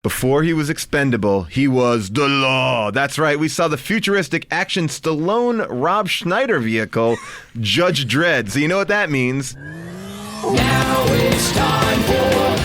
Before he was expendable, he was the law. That's right, we saw the futuristic action Stallone Rob Schneider vehicle, Judge Dredd. So you know what that means. Now it's time for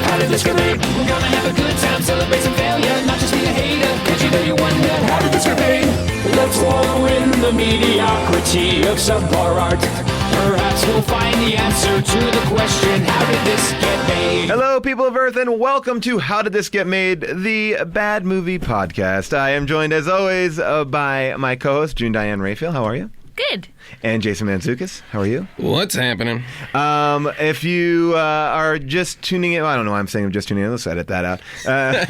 How Did This Get Made? We're gonna have a good time, celebrate some failure, not just be a hater, cause you know you wonder, how did this get made? Let's wallow in the mediocrity of subpar art. Perhaps we'll find the answer to the question, how did this get made? Hello, people of Earth, and welcome to How Did This Get Made, the Bad Movie Podcast. I am joined, as always, by my co-host, June Diane Raphael. How are you? Good. And Jason Mantzoukas. How are you? What's happening? If you are just tuning in, I don't know why I'm saying I'm just tuning in. Let's edit that out.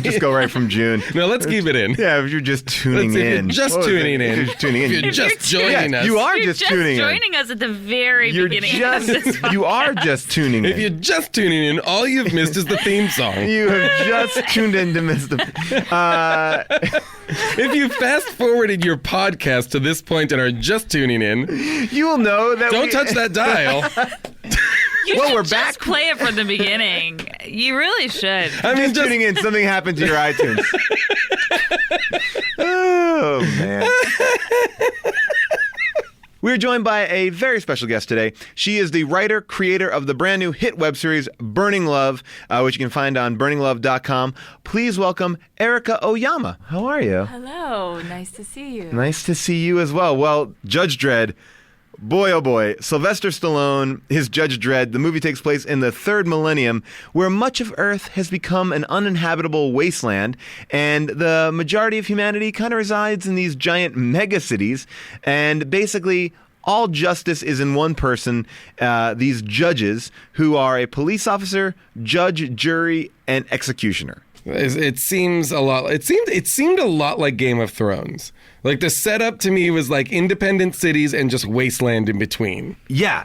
Just go right from June. No, let's keep it in. Yeah, if you're just tuning in. If you're just tuning in. If you're tuning in. If you're just joining us. You are You're just tuning in. joining us at the very beginning of this podcast. You are just tuning in. If you're just tuning in, all you've missed is the theme song. You have just tuned in to miss the... If you fast forwarded your podcast to this point and are just tuning in, you will know that don't touch that dial. You Well, should we're just back. play it from the beginning. You really should. I mean, Just tuning in, something happened to your iTunes. Oh, man. We're joined by a very special guest today. She is the writer, creator of the brand new hit web series, Burning Love, which you can find on burninglove.com. Please welcome Erica Oyama. How are you? Hello, nice to see you. Nice to see you as well. Well, Judge Dredd, boy oh boy, Sylvester Stallone, his Judge Dredd. The movie takes place in the third millennium, where much of Earth has become an uninhabitable wasteland, and the majority of humanity kind of resides in these giant megacities, and basically all justice is in one person, these judges, who are a police officer, judge, jury, and executioner. It seems a lot. It seemed a lot like Game of Thrones. Like the setup to me was like independent cities and just wasteland in between. Yeah,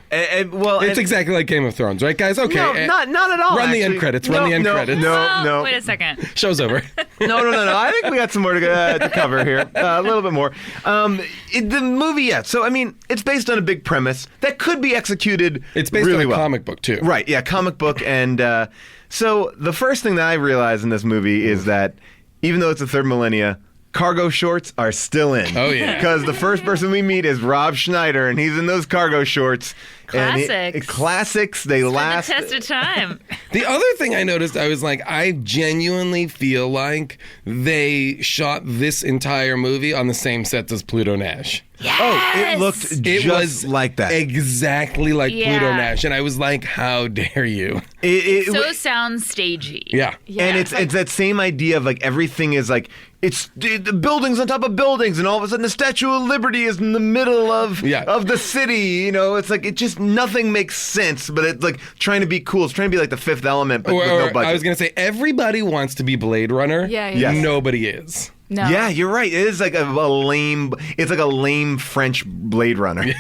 well, It's exactly like Game of Thrones, right, guys? Okay, no, not at all. Run the actually. end credits. Run the end credits. No. Wait a second. Show's over. No. I think we got some more to cover here. A little bit more. The movie, yeah. So, I mean, it's based on a big premise that could be executed It's based really on a well. comic book too. Right, yeah, comic book. And so the first thing that I realized in this movie is that even though it's the third millennia, cargo shorts are still in. Oh, yeah. Because the first person we meet is Rob Schneider, and he's in those cargo shorts. Classics. Classics. They last. The test of time. The other thing I noticed, I was like, I genuinely feel like they shot this entire movie on the same sets as Pluto Nash. Yes! Oh, it looked It just was like that. Exactly like Yeah. Pluto Nash. And I was like, how dare you? So sounds stagey. Yeah. And it's that same idea of like everything is like it's the buildings on top of buildings, and all of a sudden the Statue of Liberty is in the middle of the city. You know, it's like it just nothing makes sense, but it's like trying to be cool. It's trying to be like the Fifth Element, but with no budget. I was gonna say everybody wants to be Blade Runner. Yeah. Yes. Nobody is. No. Yeah, you're right. It is like a lame. It's like a lame French Blade Runner.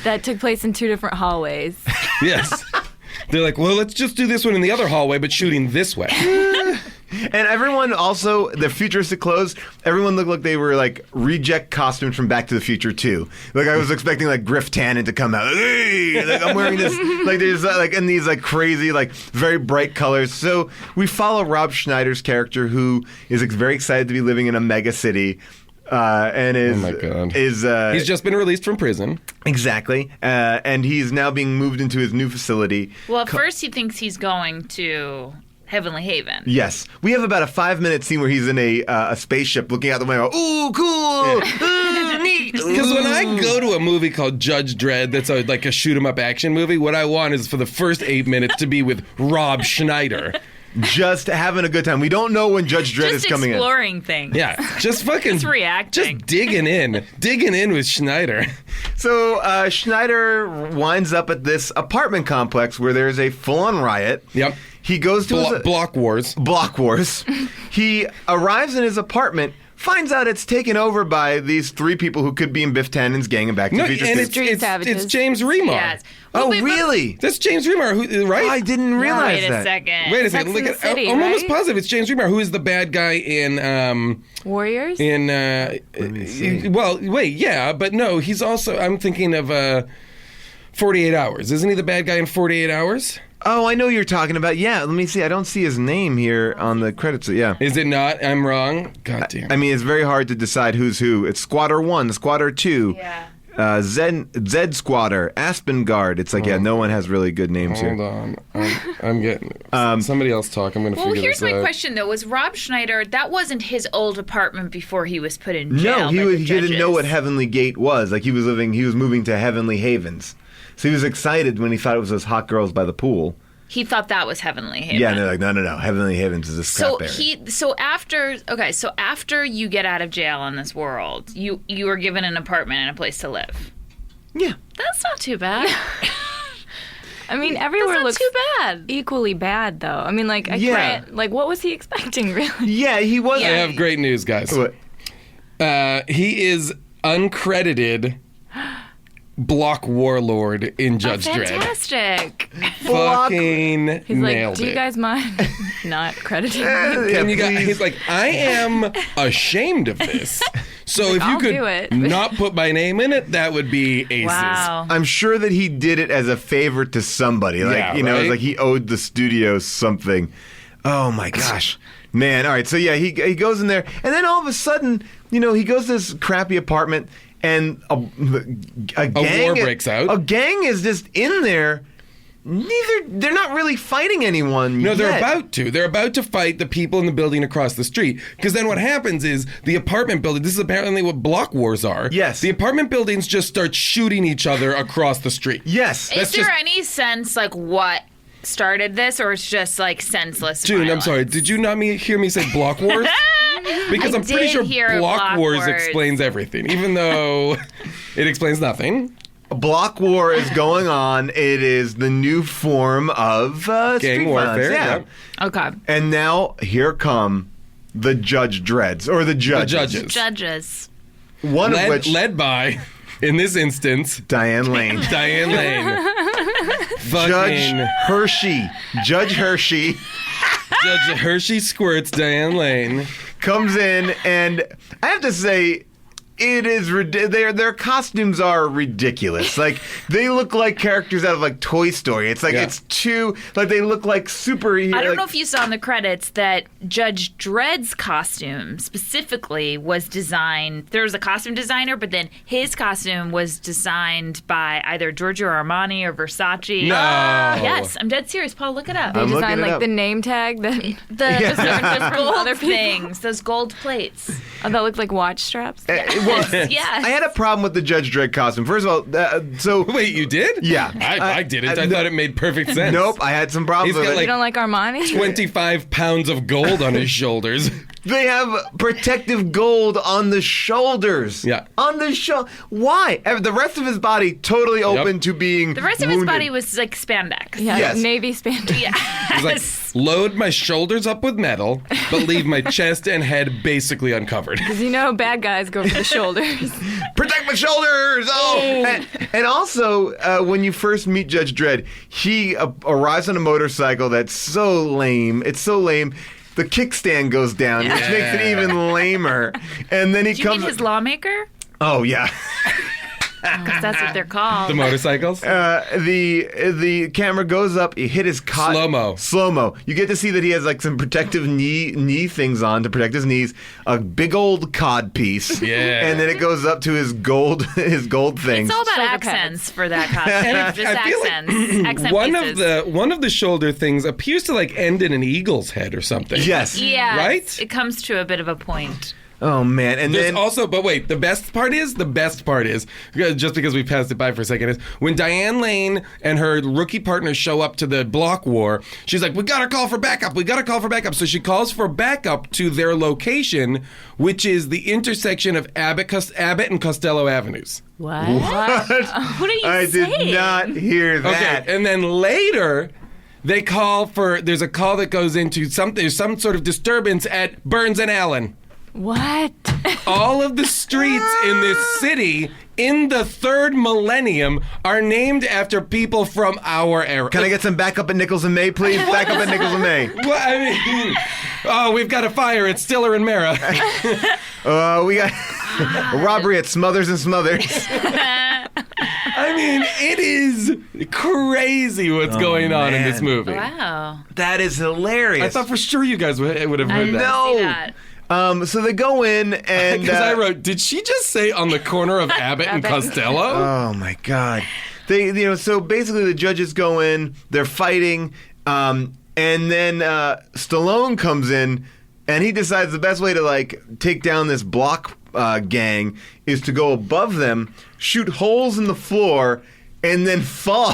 That took place in two different hallways. Yes. They're like, well, let's just do this one in the other hallway, but shooting this way. And everyone also, the futuristic clothes, everyone looked like they were like reject costumes from Back to the Future 2. Like I was expecting like Griff Tannen to come out. Hey, like I'm wearing this, like there's like in these like crazy, like very bright colors. So we follow Rob Schneider's character, who is very excited to be living in a mega city. And is, Oh my God. He's He's just been released from prison. exactly, and he's now being moved into his new facility. Well, at first he thinks he's going to Heavenly Haven. Yes, we have about a 5-minute scene where he's in a spaceship looking out the window. Ooh, cool! Ooh, neat! Because when I go to a movie called Judge Dredd, that's like a shoot 'em up action movie, what I want is for the first 8 minutes to be with Rob Schneider. Just having a good time. We don't know when Judge Dredd Just is coming in. exploring things. Yeah, just fucking Just reacting. just digging in with Schneider. So Schneider winds up at this apartment complex where there's a full-on riot. Yep. He goes to his Block Wars. block wars. He arrives in his apartment, finds out it's taken over by these 3 people who could be in Biff Tannen's gang and Back to the Future. and too. Street Savages. it's James Remar. Yes. Oh, Wait, but- really? That's James Remar, who, right? I didn't realize Wait a that. second. Wait a Sex second. and Look the at. City, I'm almost right? positive it's James Remar, who is the bad guy in Warriors? see. Well, wait, yeah, but no, he's also. I'm thinking of 48 Hours. Isn't he the bad guy in 48 Hours? Oh, I know who you're talking about. Yeah, let me see. I don't see his name here on the credits. Yeah. Is it not? I'm wrong. God damn. I mean, it's very hard to decide who's who. It's Squatter 1, Squatter 2, Zed Squatter, Aspengard. It's like, no one has really good names Hold here. on. I'm getting... somebody else talk. I'm going to Well, figure here's this out. my question, though. Was Rob Schneider, that wasn't his old apartment before he was put in jail? No, by the he didn't know judges. what Heavenly Gate was. Like, he was moving to Heavenly Havens. So he was excited when he thought it was those hot girls by the pool. He thought that was Heavenly Haven. Yeah, and they're like, no. Heavenly Havens is this crap area. So after you get out of jail in this world, you are given an apartment and a place to live. Yeah. That's not too bad. I mean, everywhere That's not looks too bad. equally bad, though. I mean, like, what was he expecting, really? Yeah, he was. I have great news, guys. What? He is uncredited block warlord in Judge Dredd. Fantastic. Fucking He's like, nailed do you it. guys mind not crediting me? Can you guys, please. he's like, I am ashamed of this. So if you I'll could do it. not put my name in it, that would be aces. Wow. I'm sure that he did it as a favor to somebody. Like, Yeah, you know, right? it's like he owed the studio something. Oh my gosh. Man, all right. So yeah, he goes in there, and then all of a sudden, you know, he goes to this crappy apartment, and a gang war breaks out. A gang is just in there. They're not really fighting anyone. No, they're yet. about to. They're about to fight the people in the building across the street. Because then what happens is the apartment building, this is apparently what block wars are. Yes. The apartment buildings just start shooting each other across the street. Yes. Is there any sense, like, what started this, or it's just, like, senseless June, I'm violence? sorry. Did you not hear me say block wars? Because I I'm pretty did sure hear block block wars wars. explains everything, even though it explains nothing. Block war is going on. It is the new form of Gang street warfare. violence. Yeah. Okay. And now here come the Judge Dreads, or the judges. Judges. Judges. One of which Led by, in this instance, Diane Lane. Diane Lane. Judge Hershey. Judge Hershey Judge Hershey Squirts Diane Lane. comes in, and I have to say, it is their costumes are ridiculous. Like, they look like characters out of like Toy Story. It's like it's too like they look like superheroes. I don't know if you saw in the credits that Judge Dredd's costume specifically was designed. There was a costume designer, but then his costume was designed by either Giorgio Armani or Versace. No. Yes, I'm dead serious. Paul, look it up. They I'm looking designed, it like, up. the name tag that, The gold other people. things, those gold plates. that looked like watch straps. Well, Yes. I had a problem with the Judge Dredd costume. First of all, so Wait, you did? Yeah. I didn't. I thought it made perfect sense. nope, I had some problems He's with got, it. like, You don't like Armani? 25 pounds of gold on his shoulders. They have protective gold on the shoulders. Yeah. On the shoulder. Why? The rest of his body totally open to being The rest of his wounded. body was like spandex. Yeah, Yes. Navy spandex. Yeah. He's like, load my shoulders up with metal, but leave my chest and head basically uncovered. Because you know bad guys go for the shoulders. Protect my shoulders! Oh! And also, when you first meet Judge Dredd, he arrives on a motorcycle that's so lame. It's so lame. The kickstand goes down, which makes it even lamer. And then he Do you comes. mean his lawmaker? Oh yeah. Because that's what they're called. The motorcycles? The camera goes up. You hit his cot. Slow mo. You get to see that he has like some protective knee things on to protect his knees. A big old cod piece. Yeah. And then it goes up to his gold things. It's all about Shoulder accents for that costume. Just I feel like accents. Accent one pieces. of the shoulder things appears to like end in an eagle's head or something. Yes. Yeah. Right? It comes to a bit of a point. Oh man. And There's then also, but wait, the best part is, just because we passed it by for a second, is when Diane Lane and her rookie partner show up to the block war, she's like, we gotta call for backup. So she calls for backup to their location, which is the intersection of Abbott and Costello Avenues. What? What are you I saying? did not hear that. Okay, and then later, they call for, there's a call that goes into there's some sort of disturbance at Burns and Allen. What? All of the streets in this city in the third millennium are named after people from our era. Can I get some backup at Nichols and May, please? Backup at Nichols and May. Well, I mean, oh, we've got a fire at Stiller and Mara. We got robbery at Smothers and Smothers. I mean, it is crazy what's going on in this movie. Wow. That is hilarious. I thought for sure you guys would have heard that. No. See that. So they go in and Because I wrote, did she just say on the corner of Abbott and Costello? oh my god, so basically the judges go in, they're fighting, and then Stallone comes in, and he decides the best way to like take down this block gang is to go above them, shoot holes in the floor, and then fall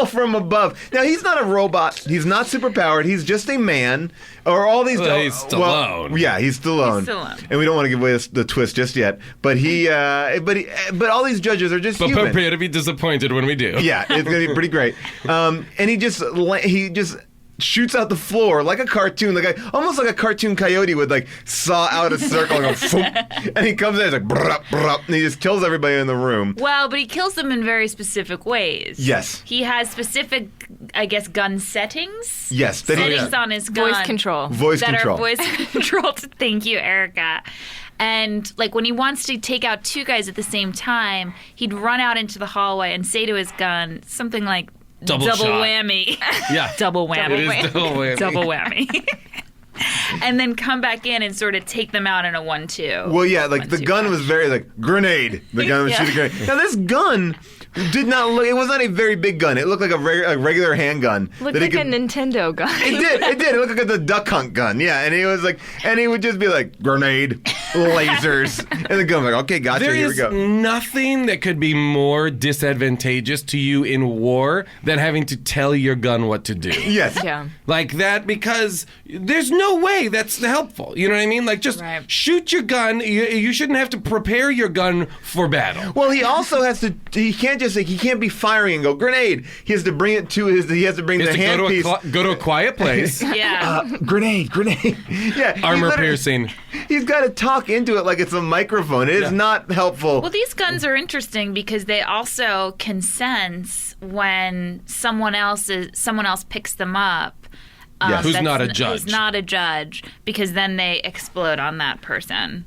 from above. Now he's not a robot. He's not superpowered. He's just a man. Or all these. Well, he's Stallone. Well, yeah, he's Stallone. And we don't want to give away the twist just yet. But but all these judges are just But human. prepare to be disappointed when we do. Yeah, it's gonna be pretty great. And he just shoots out the floor like a cartoon, almost like a cartoon coyote would like saw out a circle and go, and he comes in, he's like, bruh, bruh, and he just kills everybody in the room. Well, but he kills them in very specific ways. Yes. He has specific, I guess, gun settings. Yes. Settings on his gun. Voice control. Voice that control. are voice controlled. Thank you, Erica. And like when he wants to take out two guys at the same time, he'd run out into the hallway and say to his gun something like, Double shot. whammy. Yeah. Double whammy. It is double whammy. Double whammy. And then come back in and sort of take them out in a 1-2. Well, yeah, like the 1-2 gun punch. was very like grenade. The gun was Yeah. shooting a grenade. Now this gun did not look. It was not a very big gun. It looked like a regular handgun. Looked that he like a could- Nintendo gun. It did. It looked like the duck hunt gun. Yeah, and he was like, and he would just be like, grenade, lasers, and the gun was like, okay, gotcha. There Here we is go. nothing that could be more disadvantageous to you in war than having to tell your gun what to do. Yes. Yeah. Like that, because there's no way that's helpful. You know what I mean? Like, just Right. shoot your gun. You shouldn't have to prepare your gun for battle. Well, he also has to. He can't just like he can't be firing and go grenade. He has to bring it to his. He has to bring You the have to handpiece. go to a quiet place. Yeah. Grenade. Yeah. he Armor literally- piercing. He's got to talk into it like it's a microphone. It is not helpful. Well, these guns are interesting because they also can sense when someone else picks them up. Yes. Who's that's not a judge. Who's not a judge, because then they explode on that person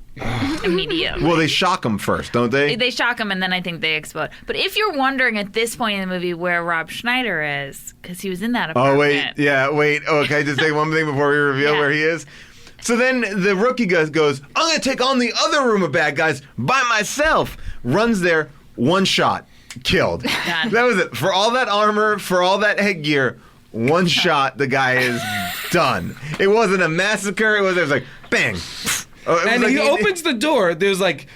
immediately. Well, they shock him first, don't they? They shock him, and then I think they explode. But if you're wondering at this point in the movie where Rob Schneider is, because he was in that apartment. Oh wait, yeah, wait. Oh, can I just say one thing before we reveal Yeah. where he is? So then the rookie guy goes, I'm going to take on the other room of bad guys by myself. Runs there, one shot, killed. Done. That was it. For all that armor, for all that headgear, one shot, the guy is done. It wasn't a massacre. It was like, bang. Oh, it was And like he opens the door. There's like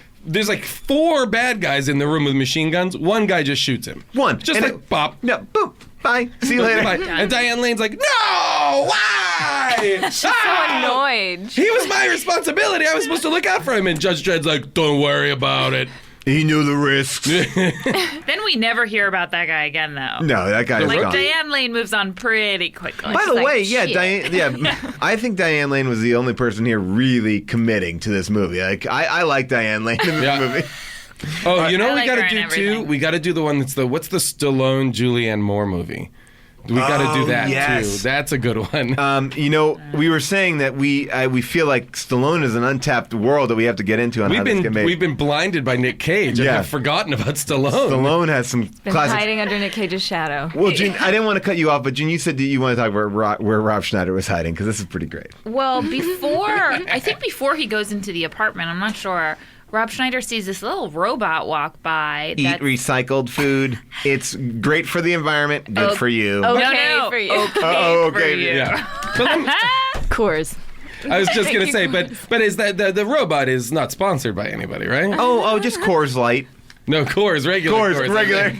4 bad guys in the room with machine guns. One guy just shoots him. One. Just And like it- bop. No, boom. Bye. See you later. Bye. And Diane Lane's like, no, why? She's so annoyed. He was my responsibility. I was supposed to look out for him. And Judge Dredd's like, don't worry about it. He knew the risks. Then we never hear about that guy again, though. No, that guy is Like gone. Diane Lane moves on pretty quickly. By the She's way, like, yeah, shit. Diane. I think Diane Lane was the only person here really committing to this movie. Like, I like Diane Lane in this Yeah. movie. Oh, you know I what we like got her to and do too? everything. We got to do the one that's what's the Stallone Julianne Moore movie? We got to do that yes. too. That's a good one. We were saying that we feel like Stallone is an untapped world that we have to get into on how this get made. We've been blinded by Nick Cage. Yeah. I have forgotten about Stallone. Stallone has some Been classics. hiding under Nick Cage's shadow. Well, June, I didn't want to cut you off, but June, you said that you want to talk about where Rob Schneider was hiding because this is pretty great. Well, before he goes into the apartment, I'm not sure, Rob Schneider sees this little robot walk by. Eat recycled food. It's great for the environment. Good for you. Okay No, for you. Okay, Oh, for okay, you. Yeah. But let me- Coors. I was just gonna say, but is that the robot is not sponsored by anybody, right? Oh, just Coors Light. No, Coors, regular Coors, regular.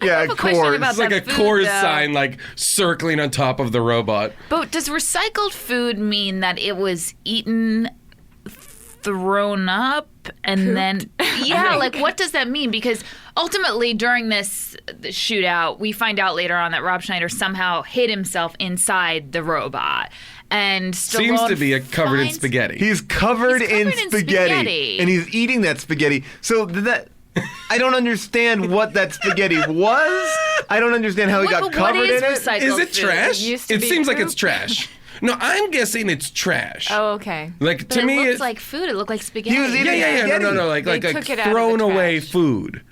Yeah, have a question Coors. about It's like a that food, Coors though. sign, like circling on top of the robot. But does recycled food mean that it was eaten, thrown up, and then like what does that mean? Because ultimately during this shootout, we find out later on that Rob Schneider somehow hid himself inside the robot, and Seems Stallone to be covered in finds- spaghetti. He's covered, in spaghetti, and he's eating that spaghetti. So that I don't understand what that spaghetti was. I don't understand how he got What covered is in it. recycled Is it food? trash? It used to It be seems like poop. it's trash. No, I'm guessing it's trash. Oh, okay. Like But to it me, looked it's like food. It looked like spaghetti. He was eating yeah. spaghetti. No, like They took it out of thrown the away trash. food.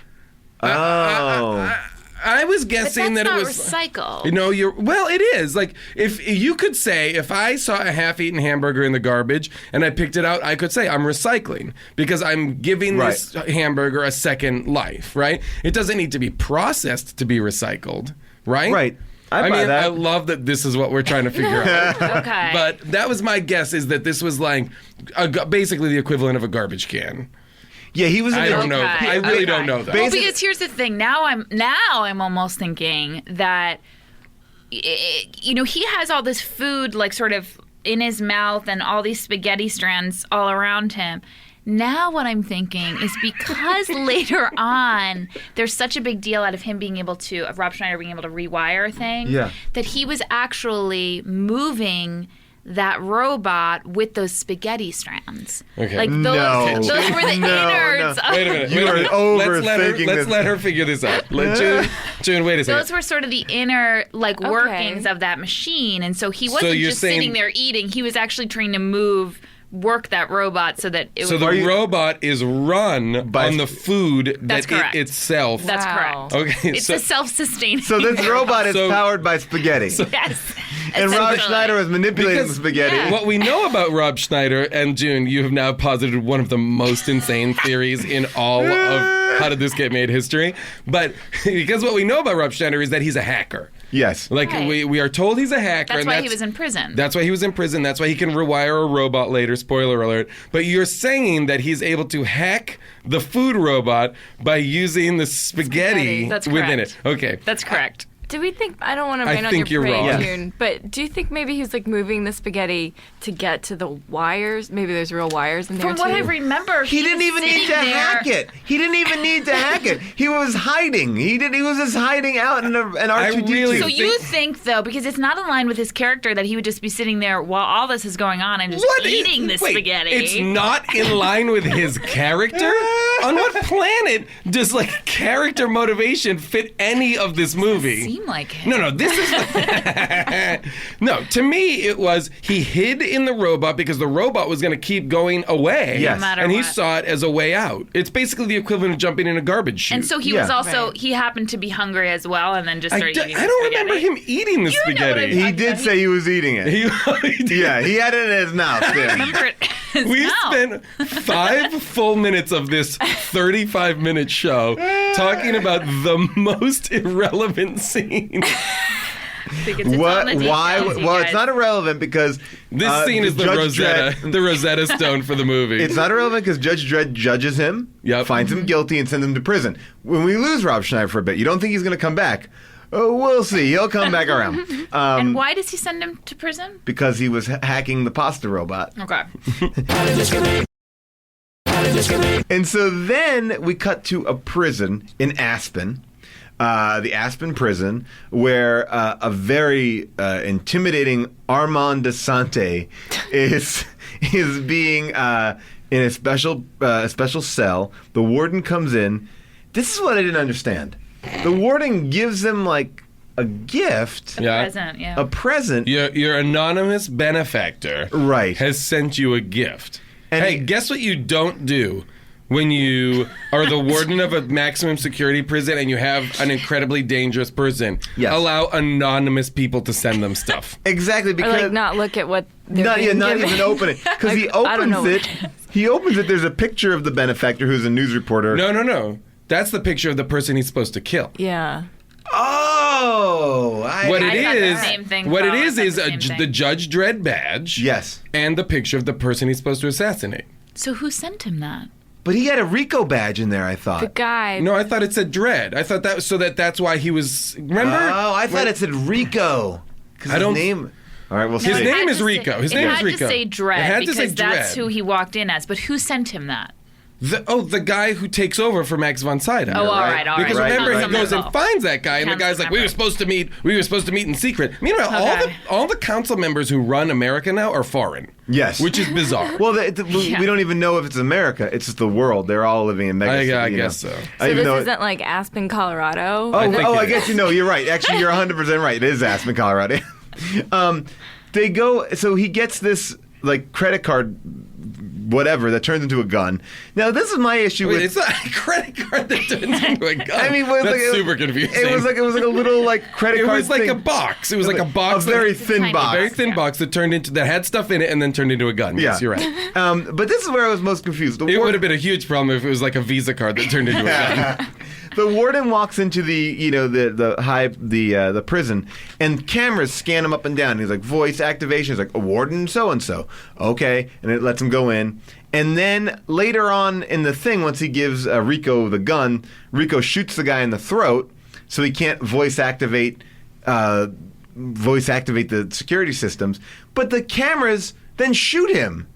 Oh. I was But guessing that's that not it was recycled. No, it is. Like if you could say if I saw a half-eaten hamburger in the garbage and I picked it out, I could say I'm recycling because I'm giving this hamburger a second life, right? It doesn't need to be processed to be recycled, right? Right. I buy mean, that. I love that this is what we're trying to figure out. Okay. But that was my guess is that this was like basically the equivalent of a garbage can. Yeah, he was. I don't know. Okay. I really Okay. don't know that. Well, because here's the thing. Now I'm almost thinking that, he has all this food like sort of in his mouth and all these spaghetti strands all around him. Now what I'm thinking is because later on there's such a big deal out of him being able to, of Rob Schneider being able to rewire things, that he was actually moving that robot with those spaghetti strands. Okay. Like those, No. those were the innards. Of, Wait a minute. You are overthinking Let's this. let her figure this out. June, wait a second. Those were sort of the inner workings of that machine, and so he wasn't you're just saying- sitting there eating. He was actually trying to work that robot so that it So would. the robot is run on the food That's that correct. it itself. That's Wow. correct. Okay, It's so- a self-sustaining. So this robot is So- powered by spaghetti. yes. And Rob essentially. Schneider was manipulating the Because- spaghetti. Yeah. What we know about Rob Schneider, and June, you have now posited one of the most insane theories in all of How Did This Get Made history. But because what we know about Rob Schneider is that he's a hacker. Yes. Like Right. we are told he's a hacker. That's and why he was in prison. That's why he was in prison. That's why he can rewire a robot later. Spoiler alert. But you're saying that he's able to hack the food robot by using the spaghetti That's within correct. it. Okay. That's correct. Do we think, I don't want to I rain on think your you're parade, wrong. June, but do you think maybe he's like moving the spaghetti to get to the wires? Maybe there's real wires in there From too. what I remember, He didn't was even need to sitting there- hack it. He didn't even need to hack it. He was hiding. He was just hiding out in an R2D2. really So you think, though, because it's not in line with his character, that he would just be sitting there while all this is going on and just eating the wait, spaghetti? It's not in line with his character? On what planet does like character motivation fit any of this movie? Seem like him. No, this is no. To me, it was he hid in the robot because the robot was going to keep going away. Yes. No matter and he what. saw it as a way out. It's basically the equivalent of jumping in a garbage chute. And so he Yeah. was also, Right. he happened to be hungry as well and then just I started don't eating the remember spaghetti. him eating the You know what spaghetti. I'm He talking did about. say he was eating it. He did. Yeah, he had it in his mouth. Yeah. Remember it? We No. spent 5 full minutes of this 35-minute show talking about the most irrelevant scene. Because it's What? on the Why? details, you Well, it's guys. not irrelevant because This scene is the Judge Rosetta, Dredd- the Rosetta Stone for the movie. It's not irrelevant because Judge Dredd judges him, Yep. finds him guilty, and sends him to prison. When we lose Rob Schneider for a bit, you don't think he's going to come back? Oh, we'll see. He'll come back around And why does he send him to prison? because he was hacking the pasta robot. Okay. And so then we cut to a prison in Aspen. The Aspen prison, where a very intimidating Armand de Sante is being in a special cell. The warden comes in. This is what I didn't understand. The warden gives him like a gift, Yeah. Present, yeah. a present. Your anonymous benefactor Right. has sent you a gift. And hey, he- guess what you don't do when you are the warden of a maximum security prison and you have an incredibly dangerous person? Yes. Allow anonymous people to send them stuff. Exactly Or because like not look at what they're not being given. even open it because he Like, I don't know opens what it. He opens it. There's a picture of the benefactor who's a news reporter. No. That's the picture of the person he's supposed to kill. Yeah. Oh, What I it thought the is, same thing, what it Paul. I is thought is the same thing. the Judge Dredd badge. Yes, And the picture of the person he's supposed to assassinate. So who sent him that? but he had a Rico badge in there. I thought. The guy. No, I thought it said Dredd. I thought that was so that's why he was. Remember? Oh, I thought it said Rico. Because I don't- his name. All right, we'll His see. It name had is to Rico. say- His name is It had Rico. to say Dredd It had to say because that's Dredd. who he walked in as. But who sent him that? The guy who takes over for Max von Sydow. Oh, all right. Because right, remember, right, he goes right. and finds that guy, and the guy's like, "We were supposed to meet in secret." Meanwhile, Okay. all the council members who run America now are foreign. Yes. which is bizarre. Well, we don't even know if it's America. It's just the world. They're all living in mega city. I you guess know. so. I So even this know isn't like Aspen, Colorado. Oh, think I it guess is. you know. You're right. Actually, you're 100% right. It is Aspen, Colorado. They go. So he gets this like credit card whatever that turns into a gun. Now, this is my issue Wait, with. it's not a credit card that turns into a gun. I mean, well, that's like, super confusing. It was like a little like credit It card. was like thing. a box. It was like a box, a very that- thin Tiny box. very thin box that had stuff in it and then turned into a gun. Yes, you're right. But this is where I was most confused. It would have been a huge problem if it was like a Visa card that turned into a gun. The warden walks into the prison, and cameras scan him up and down. He's like, voice activation. He's like, a warden so and so. Okay, and it lets him go in. And then later on in the thing, once he gives Rico the gun, Rico shoots the guy in the throat, so he can't voice activate the security systems. But the cameras then shoot him.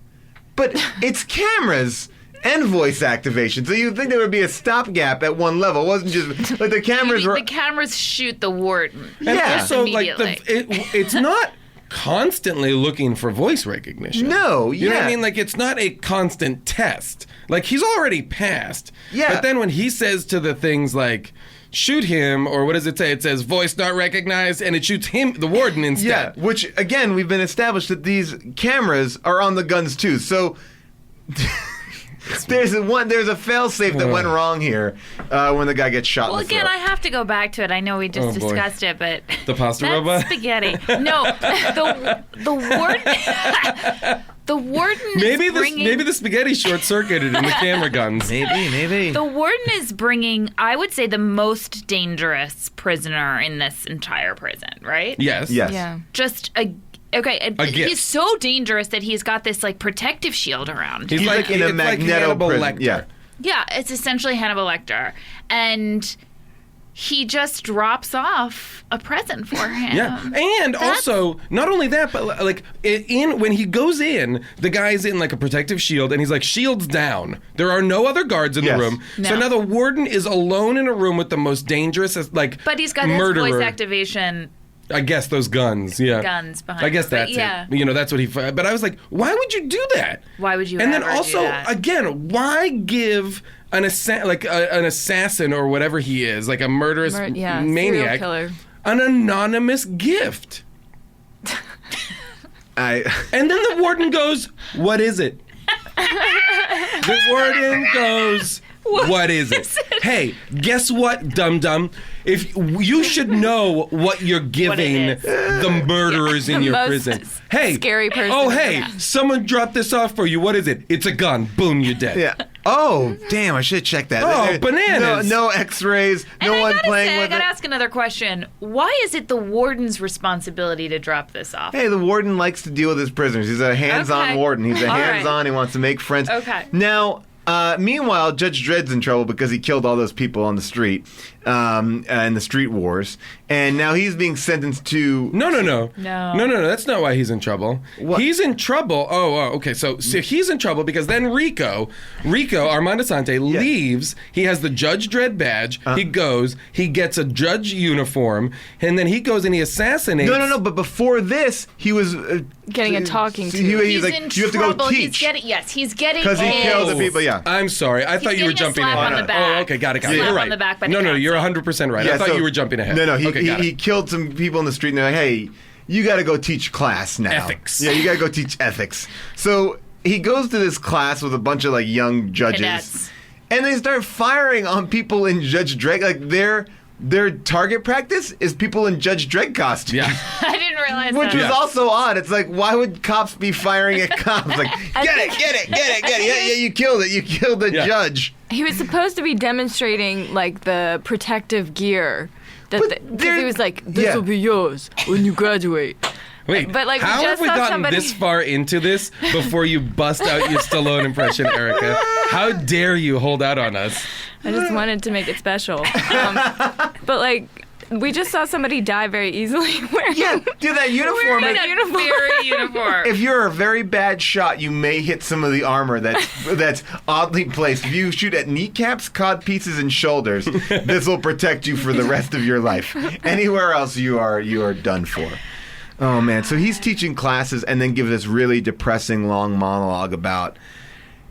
But it's cameras and voice activation. So you'd think there would be a stopgap at one level. It wasn't just like the cameras were. The cameras shoot the warden. And Yeah. also, like, Immediately. it's not constantly looking for voice recognition. No, You know what I yeah. mean? Like, it's not a constant test. Like, he's already passed. Yeah. But then when he says to the things like, shoot him, or what does it say? It says, voice not recognized, and it shoots him, the warden, Yeah, instead. which again we've been established that these cameras are on the guns too. So there's a fail-safe that went wrong here when the guy gets shot. Well, in the again, throat. I have to go back to it. I know we just Oh, boy. discussed it, but The pasta that's robot? spaghetti. No, the warden. The warden Maybe is bringing. the spaghetti short-circuited in the camera guns. maybe. The warden is bringing, I would say, the most dangerous prisoner in this entire prison, right? Yes. Yes. Yeah. Just okay. A gift. He's so dangerous that he's got this like protective shield around. He's like in a it's like magneto Hannibal prison. Lecter. Yeah. Yeah, it's essentially Hannibal Lecter, and he just drops off a present for him. Yeah, and also not only that, but like when he goes in, the guy's in like a protective shield, and he's like shields down. There are no other guards in Yes. the room, so No. now the warden is alone in a room with the most dangerous, like But he's got murderer. his voice activation I guess those guns, yeah, guns behind I guess him, but that's yeah. it. You know, that's what he. But I was like, why would you do that? Why would you And then ever do also, that? again, why give an an assassin or whatever he is, like a murderous Serial maniac, killer. an anonymous gift? And then the warden goes, "What is it?" The warden goes, "What is it? Hey, guess what, dum-dum? If you should know what you're giving is. the murderers in The your most prison. Hey, scary person. Oh, hey, Yeah. someone dropped this off for you. What is it? It's a gun. Boom, you're dead. Yeah. Oh, damn! I should have checked that. Oh, bananas. No X-rays. And No I one gotta playing say, I with gotta it. ask another question. Why is it the warden's responsibility to drop this off? Hey, the warden likes to deal with his prisoners. He's a hands-on Okay. warden. He's a All right. hands-on. He wants to make friends. Okay. Now, meanwhile, Judge Dredd's in trouble because he killed all those people on the street in the street wars, and now he's being sentenced to. No. No. That's not why he's in trouble. What? He's in trouble. Okay. So he's in trouble because then Rico Armando Sante leaves. He has the Judge Dredd badge. He goes. He gets a judge uniform, and then he goes and he assassinates. No. But before this, he was Getting a talking to. He's He's like, in you have to go trouble. teach He's getting because he his- killed the people. Yeah. I'm sorry. I thought you were getting a jumping slap ahead. on the back. Oh, okay. Got it. Slap You're on right. the back by the No, you're council. 100% right. Yeah, I thought so- you were jumping ahead. No, Okay, got he it. killed some people in the street, and they're like, hey, you got to go teach class now. Ethics. Yeah, you got to go teach ethics. So he goes to this class with a bunch of like young judges, Cadets. and they start firing on people in Judge Dredd. Like their target practice is people in Judge Dredd costumes. Yeah. I didn't realize Which that. was Yeah. also odd. It's like, why would cops be firing at cops? Like, get it. Yeah, you killed it. You killed the Yeah. judge. He was supposed to be demonstrating like the protective gear. Because there- he was like, "This yeah. will be yours when you graduate." Wait, But, like, we how just have we saw gotten somebody- this far into this before you bust out your Stallone impression, Erica? How dare you hold out on us? I just wanted to make it special. But like, we just saw somebody die very easily. Yeah, dude, that uniform. Wearing That a uniform. very uniform. If you're a very bad shot, you may hit some of the armor that's oddly placed. If you shoot at kneecaps, cod pieces, and shoulders, this will protect you for the rest of your life. Anywhere else, you are done for. Oh man! So he's teaching classes and then gives this really depressing long monologue about,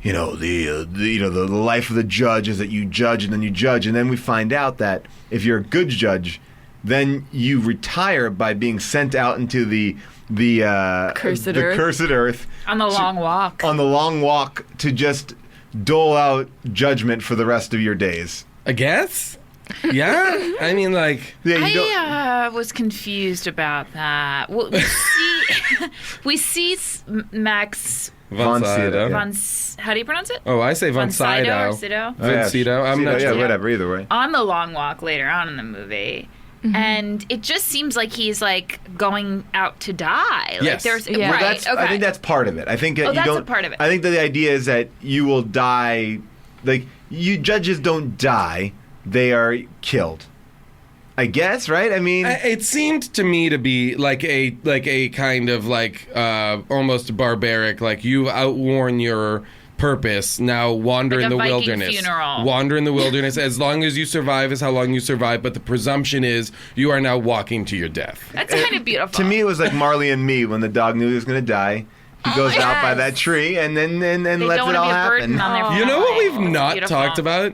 the life of the judge is that you judge and then you judge, and then we find out that if you're a good judge, then you retire by being sent out into the Cursed Earth. Cursed Earth On the long walk. on the long walk to just dole out judgment for the rest of your days. I guess. Yeah. I mean, like. Yeah, you don't. I was confused about that. Well, we see Max Von Sydow. Sydow. von. How do you pronounce it? Oh, I say Von Sydow or Sydow. Sydow? Oh, yeah, Von Sydow. I'm not yeah, sure. whatever. Either way. On the long walk later on in the movie. And it just seems like he's like going out to die. Like Yes. there's Yeah. right. That's, okay. I think that's part of it. I think that you that's don't. a part of it. I think that the idea is that you will die. Like judges don't die; they are killed. I guess, right? I mean, It seemed to me to be like a kind of like almost barbaric. Like you've outworn your purpose. Now wander Like in a the Viking wilderness. funeral. Wander in the wilderness. As long as you survive is how long you survive. But the presumption is you are now walking to your death. That's kind of beautiful. to me, it was like Marley and Me when the dog knew he was going to die. He goes out by yes. that tree and then they lets don't it want to all be a happen. burden on their family. You know what we've It's not beautiful. talked about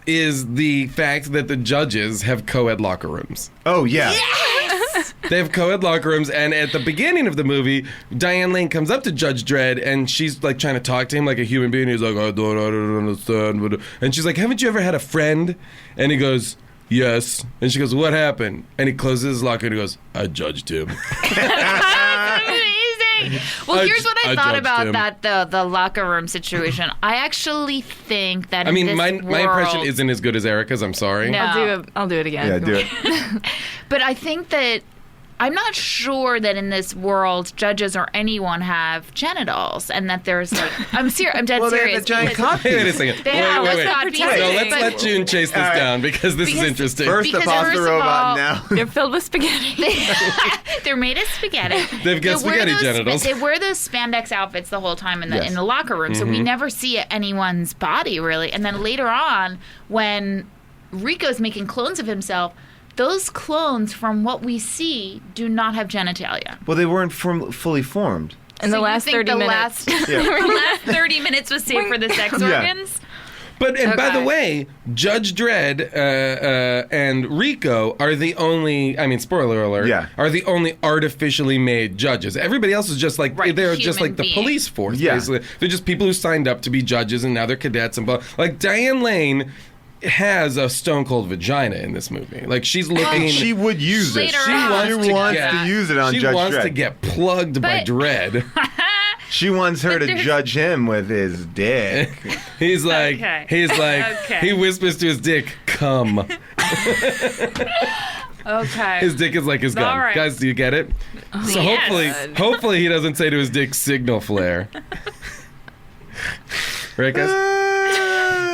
is the fact that the judges have co-ed locker rooms. Oh yeah. They have co-ed locker rooms, and at the beginning of the movie, Diane Lane comes up to Judge Dredd, and she's like trying to talk to him like a human being. He's like, I don't understand. And she's like, haven't you ever had a friend? And he goes, yes. And she goes, what happened? And he closes his locker and he goes, I judged him. That's amazing. Well, I here's what I I thought judged about him. that the locker room situation. I actually think that I mean, in my this impression world- isn't as good as Erica's. I'm sorry. No. I'll do it again. Yeah, do it. But I think that I'm not sure that in this world judges or anyone have genitals, and that there's like I'm dead Well, they have serious. the giant because- cock Wait a piece. second. They have Wait. those cock pieces, No, let's but- let June chase this All right. down because this is Because- interesting. First the Because pasta first of robot all- now. They're filled with spaghetti. They're made of spaghetti. They've got They wear spaghetti those- genitals. They wear those spandex outfits the whole time in the Yes. in the locker room, so Mm-hmm. we never see anyone's body really. And then later on, when Rico's making clones of himself, those clones, from what we see, do not have genitalia. Well, they weren't fully formed. In the So you last think 30 the minutes. the last 30 minutes was saved for the sex Yeah. organs? But and by the Okay. way, Judge Dredd and Rico are the only. I mean, spoiler alert. Yeah. Are the only artificially made judges. Everybody else is just like Right, they're just human like the beings. police force. Yeah. Basically, they're just people who signed up to be judges and now they're cadets and blah. Like Diane Lane has a stone cold vagina in this movie. Like she's looking. And she would use it. Later She on. wants, She to, wants use it on she Judge wants Dredd. to get plugged by But- Dredd. She wants her But to there's- judge him with his dick. He's like, Okay. he Okay. whispers to his dick, "Come." Okay. His dick is like his gun. All right. Guys, do you get it? So Yes. hopefully he doesn't say to his dick, signal flare. Right, guys?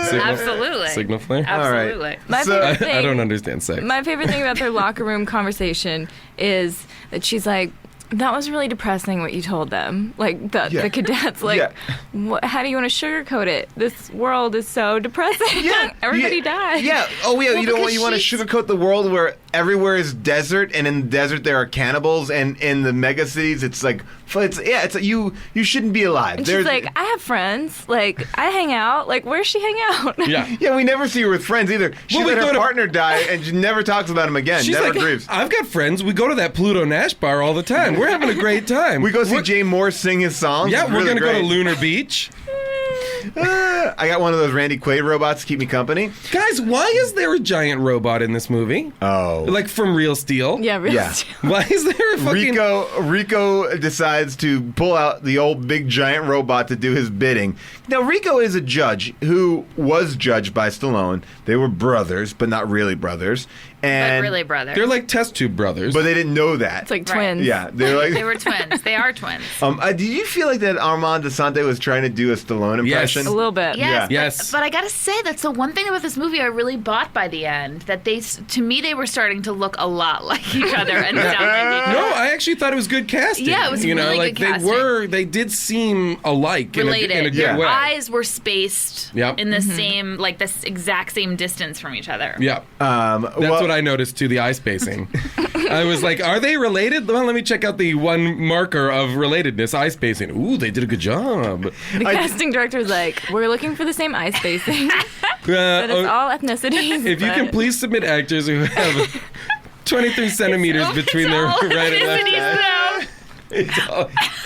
Signal, Absolutely. Signal flare? Absolutely. My So- favorite thing, I don't understand sex. My favorite thing about their locker room conversation is that she's like, that was really depressing what you told them. Like, Yeah. the cadets, like, Yeah. how do you want to sugarcoat it? This world is so depressing. Everybody dies. Yeah. Oh, yeah. Well, you don't want because you want to she's- sugarcoat the world where everywhere is desert, and in the desert there are cannibals, and in the mega cities it's like you shouldn't be alive. And she's like, I have friends. Like, I hang out. Like, where's she hang out? Yeah. yeah, we never see her with friends either. She Well, we let go her to- partner die, and she never talks about him again. She's never like, grieves. I've got friends. We go to that Pluto Nash bar all the time. We're having a great time. We go see We're- Jay Moore sing his songs. Yeah, It's we're really going to go to great. Lunar Beach. I got one of those Randy Quaid robots to keep me company. Guys, why is there a giant robot in this movie? Oh. Like from Real Steel? Yeah, really. Yeah. Why is there a fucking... Rico decides to pull out the old big giant robot to do his bidding. Now, Rico is a judge who was judged by Stallone. They were brothers, but not really brothers. But And really, brother. They're like test tube brothers. but they didn't know that. It's like Right. twins. yeah, they're like. They were twins. They are twins. Did you feel like that Armand DeSante was trying to do a Stallone impression? A little bit. Yes, Yeah. but, but I gotta say that's the one thing about this movie I really bought by the end. That to me, they were starting to look a lot like each other and sound like each other. No, I actually thought it was good casting. Yeah, it was you know, really like good casting. they did seem alike in Related. a good Yeah. way. Eyes were spaced Yep. in the same, like this exact same distance from each other. Yeah. That's what I noticed too, the eye spacing. I was like, are they related? Well, let me check out the one marker of relatedness, eye spacing. Ooh, they did a good job. The casting director's like, we're looking for the same eye spacing, but it's Oh, all ethnicities. if you can but- please submit actors who have 23 centimeters between their all right and left ethnicities, eye. though.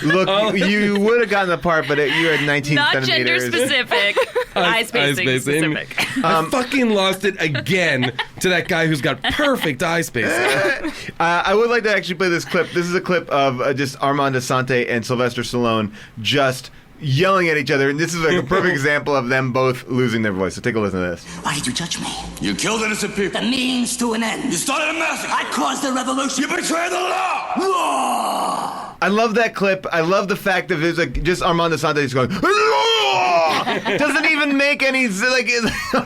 Look, you would have gotten the part, but you had 19 Not centimeters. gender specific. Eye spacing specific. I fucking lost it again to that guy who's got perfect eye spacing. I would like to actually play this clip. This is a clip of just Armand Assante and Sylvester Stallone just yelling at each other, and this is like a perfect example of them both losing their voice. So take a listen to this. Why did you judge me? You killed innocent people. The means to an end. You started a massacre. I caused the revolution. You betrayed the law. Law! I love that clip. I love the fact that there's like just Armand Assante just going, "Law!" Doesn't even make any like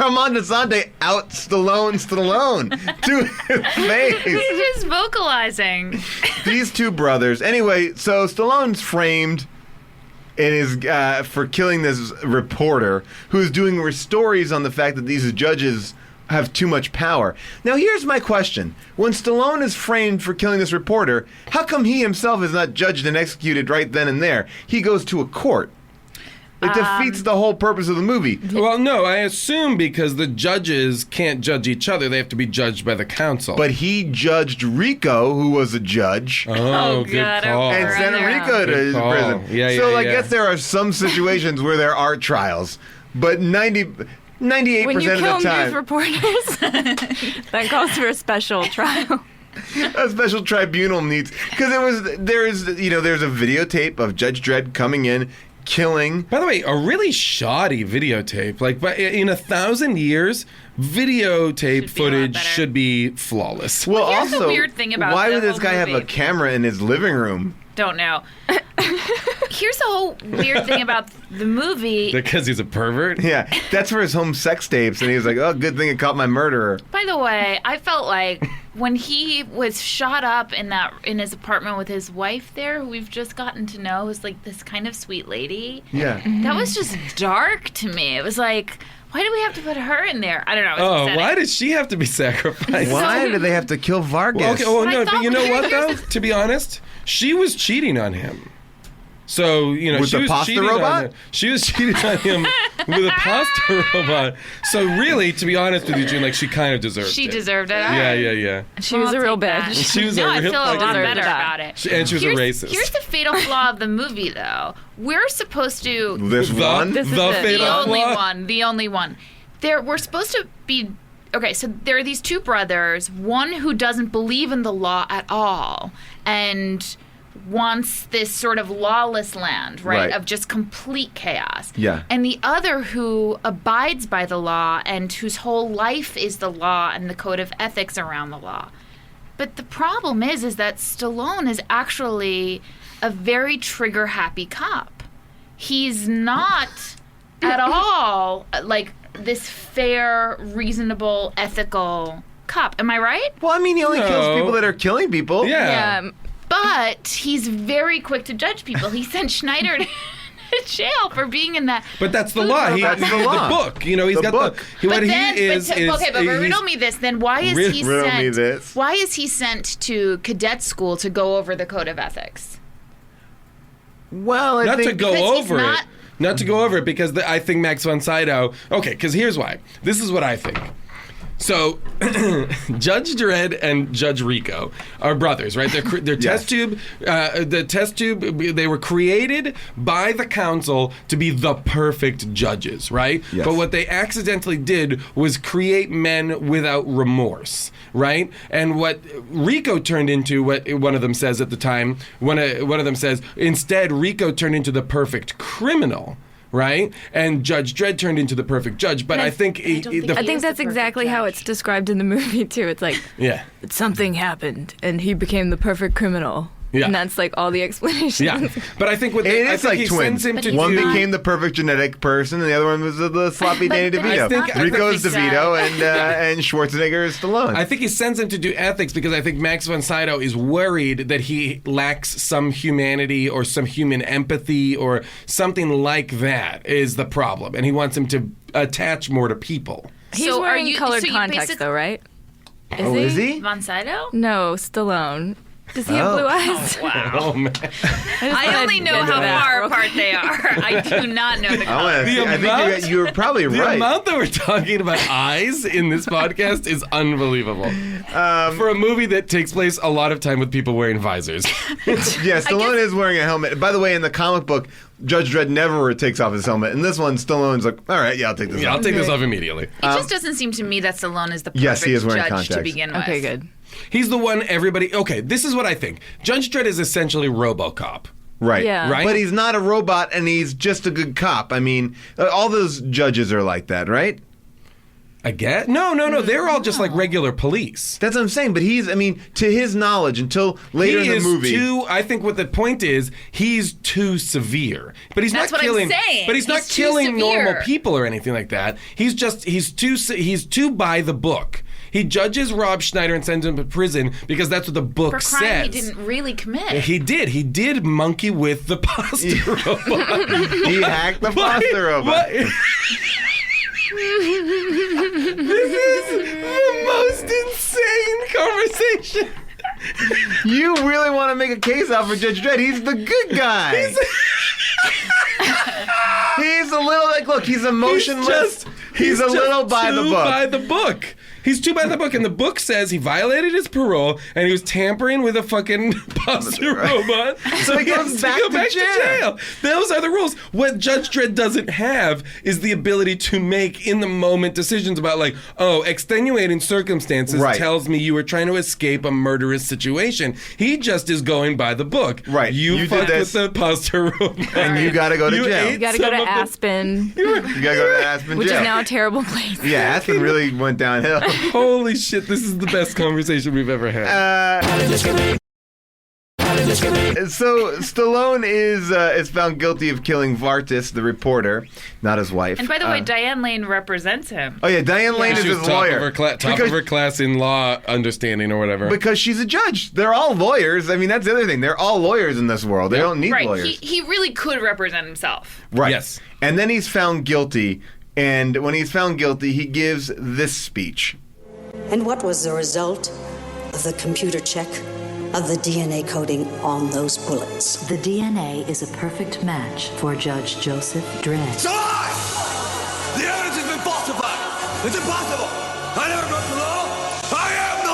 Armand Assante out Stallone to his face. He's just vocalizing. These two brothers. Anyway, so Stallone's framed and is for killing this reporter who's doing stories on the fact that these judges have too much power. Now, here's my question. When Stallone is framed for killing this reporter, how come he himself is not judged and executed right then and there? He goes to a court. It defeats the whole purpose of the movie. Well, no, I assume because the judges can't judge each other. They have to be judged by the council. But he judged Rico, who was a judge, oh, God, good call. and Right. sent Rico to Good call. prison. Yeah, So yeah, I yeah. guess there are some situations where there are trials, but 98% When you of kill the time, news reporters, that calls for a special trial. a special tribunal needs, because there's a videotape of Judge Dredd coming in, killing. By the way, a really shoddy videotape. Like, but in 1,000 years, videotape Should be a lot footage better. should be flawless. Well, here's the also, weird thing about why the would this whole guy have a movie. camera in his living room? Don't know. Here's the whole weird thing about the movie. Because he's a pervert? Yeah, that's for his home sex tapes, and he was like, "Oh, good thing it caught my murderer." By the way, I felt like when he was shot up in his apartment with his wife there, who we've just gotten to know, was like this kind of sweet lady. Yeah. That was just dark to me. It was like, why do we have to put her in there? I don't know. It was Oh, upsetting. why does she have to be sacrificed? Why do they have to kill Vargas? Well, okay, well, I no, thought but you know we were what, though? here To be honest, she was cheating on him. So, With she the was pasta cheating robot? on him. She was cheating on him with a pasta robot. So really, to be honest with you, June, like, she kind of deserved She it. deserved it. Yeah. She was I'll a real take that. bitch. She was no, a I real feel a lot fucking better bitch. about it. And she was a racist. Here's the fatal flaw of the movie, though. We're supposed to... This one? This is the it. fatal The only one. We're supposed to be... Okay, so there are these two brothers, one who doesn't believe in the law at all, and wants this sort of lawless land, right? Of just complete chaos. Yeah. And the other who abides by the law and whose whole life is the law and the code of ethics around the law. But the problem is that Stallone is actually a very trigger-happy cop. He's not at all like this fair, reasonable, ethical cop. Am I right? Well, I mean, he only kills No. people that are killing people. Yeah. Yeah. But he's very quick to judge people. He sent Schneider to jail for being in that. But that's the food law. robot. That's the law. The book. You know, he's The got book. the... But What then, he is... okay, but he's- riddle me this. Then why is he Riddle me sent? this. Why is he sent to cadet school to go over the code of ethics? Well, I Not think to go Because he's over not- it. Not to go over it, because I think Max von Sydow... Okay, because here's why. This is what I think. So, Judge Dredd and Judge Rico are brothers, right? They're Yes. test tube. The test tube. They were created by the council to be the perfect judges, right? Yes. But what they accidentally did was create men without remorse, right? And what Rico turned into, what one of them says at the time, one of them says, instead Rico turned into the perfect criminal. Right? And Judge Dredd turned into the perfect judge. But I think... I don't think I he think is that's the perfect exactly how judge. it's described in the movie too. It's like Yeah. something happened and he became the perfect criminal. Yeah. And that's like all the explanations. Yeah, but I think what it they, I is think like he twins. sends him to One do, became the perfect genetic person, and the other one was the sloppy Danny DeVito. I Rico's think- DeVito, and Schwarzenegger is Stallone. I think he sends him to do ethics because I think Max von Sydow is worried that he lacks some humanity or some human empathy or something like that is the problem, and he wants him to attach more to people. He's So are wearing you- colored so you contacts basic- though, right? Oh, is he? Von Sydow? No, Stallone. Does he have blue eyes? Wow. Oh man. I only know how far apart they are. I do not know the color. I think you're probably The right. amount that we're talking about eyes in this podcast is unbelievable. For a movie that takes place a lot of time with people wearing visors. Yeah, Stallone is wearing a helmet. By the way, in the comic book, Judge Dredd never takes off his helmet. In this one, Stallone's like, all right, yeah, I'll take this Yeah, off. I'll take this off immediately. It just doesn't seem to me that Stallone is the perfect Yes, he is wearing judge to contacts. begin with. Okay, good. He's the one everybody... Okay, this is what I think. Judge Dredd is essentially RoboCop. Right. Yeah. Right? But he's not a robot, and he's just a good cop. I mean, all those judges are like that, right? I guess? No. They're all just like regular police. That's what I'm saying. But to his knowledge, until later in the movie. I think what the point is, he's too severe. But he's That's not what I'm killing. saying. But he's not He's too killing normal severe. people or anything like that. He's too by the book. He judges Rob Schneider and sends him to prison because that's what the book For says. crime he didn't really commit. He did monkey with the pasta robot. He hacked the pasta robot. This is the most insane conversation. You really want to make a case out for Judge Dredd. He's the good guy. He's a little like, look, he's emotionless. He's a little by the book. By the book. He's too by the book, and the book says he violated his parole and he was tampering with a fucking pasta robot. So he goes back go to back jail. Those are the rules. What Judge Dredd doesn't have is the ability to make in the moment decisions about like, oh, extenuating circumstances Right. tells me you were trying to escape a murderous situation. He just is going by the book. Right. You You fucked did with this. the pasta robot. And you got to go to You jail. ate You gotta go some to of the- Aspen, You got to go to Aspen which jail. is now a terrible place. Yeah, Aspen really went downhill. Holy shit, this is the best conversation we've ever had. So Stallone is found guilty of killing Vartis, the reporter, not his wife. And by the way, Diane Lane represents him. Oh yeah, Diane Lane is She his was top lawyer. of her top of her class in law understanding or whatever. Because she's a judge. They're all lawyers. I mean, that's the other thing. They're all lawyers in this world. They don't need Right. lawyers. He really could represent himself. Right. Yes. And then he's found guilty. And when he's found guilty, he gives this speech. And what was the result of the computer check of the DNA coding on those bullets? The DNA is a perfect match for Judge Joseph Dredd. It's a lie! The evidence has been falsified! It's impossible! I never broke the law! I am the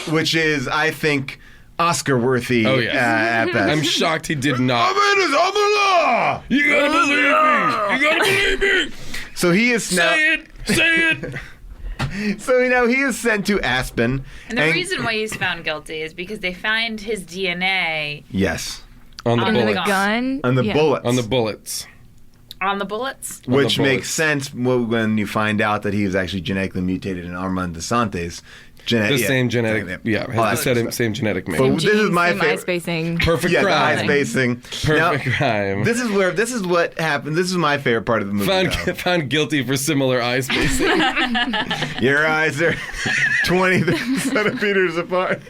law! Which is, I think, Oscar-worthy Oh, yeah. at best. I'm shocked he did not. I'm the law! You gotta believe me! You gotta believe me! So he is now... Say it! So, he is sent to Aspen. And the reason why he's found guilty is because they find his DNA Yes. On the On the bullets. gun. Gun. On the Yeah. bullets. On the bullets. on the bullets. Which On the makes bullets. sense when you find out that he was actually genetically mutated in Armand DeSantis. The same genetic, All that same, stuff. same genetic But makeup. this is my same eye favorite. spacing. Perfect Yeah, the eye crime. spacing. Perfect crime. This is what happened. This is my favorite part of the movie. though. Found guilty for similar eye spacing. Your eyes are 20 centimeters apart.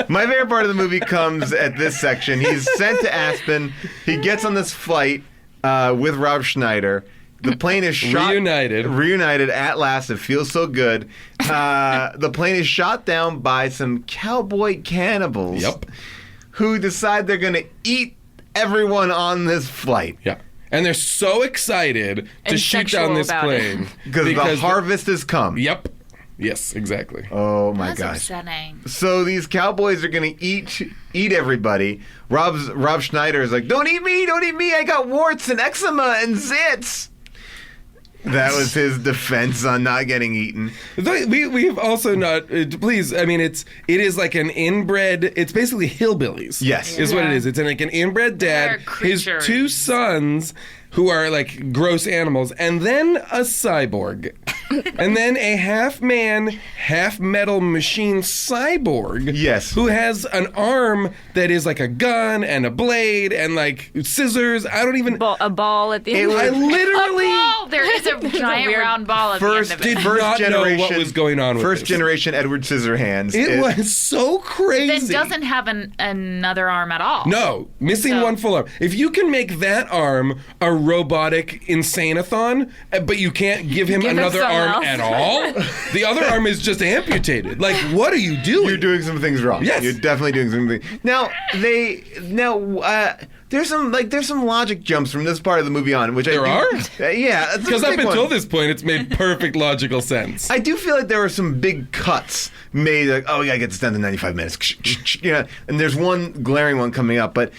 My favorite part of the movie comes at this section. He's sent to Aspen. He gets on this flight with Rob Schneider. The plane is shot. Reunited at last. It feels so good. The plane is shot down by some cowboy cannibals. Yep. Who decide they're going to eat everyone on this flight. Yeah. And they're so excited to And shoot sexual down this about it. plane. Because the harvest has come. Yep. Yes, exactly. Oh my That's gosh. upsetting. So these cowboys are gonna eat everybody. Rob Schneider is like, don't eat me, I got warts and eczema and zits. That was his defense on not getting eaten. We've also not. Please, I mean, it is like an inbred. It's basically hillbillies. Yes. is what it Yeah. is. It's like an inbred dad, They're his creatures. 2 sons, who are like gross animals, and then a cyborg, and then a half man, half metal machine cyborg. Yes. who has an arm that is like a gun and a blade and like scissors. I don't even. A ball at the end. I literally. Oh, there is a giant weird- round ball at First, the end of it. did not know what was going on with First this. generation Edward Scissorhands. It was so crazy. Then doesn't have another arm at all. No, missing So- one full arm. If you can make that arm a robotic insane-a-thon, but you can't give him Give him another some arm else. at all. The other arm is just amputated. Like, what are you doing? You're doing some things wrong. Yes. You're definitely doing something. Now, there's some logic jumps from this part of the movie on, which There are? Yeah. Because up until this point, it's made perfect logical sense. I do feel like there were some big cuts made, like, oh, we gotta get this done in 95 minutes. Yeah, and there's one glaring one coming up. But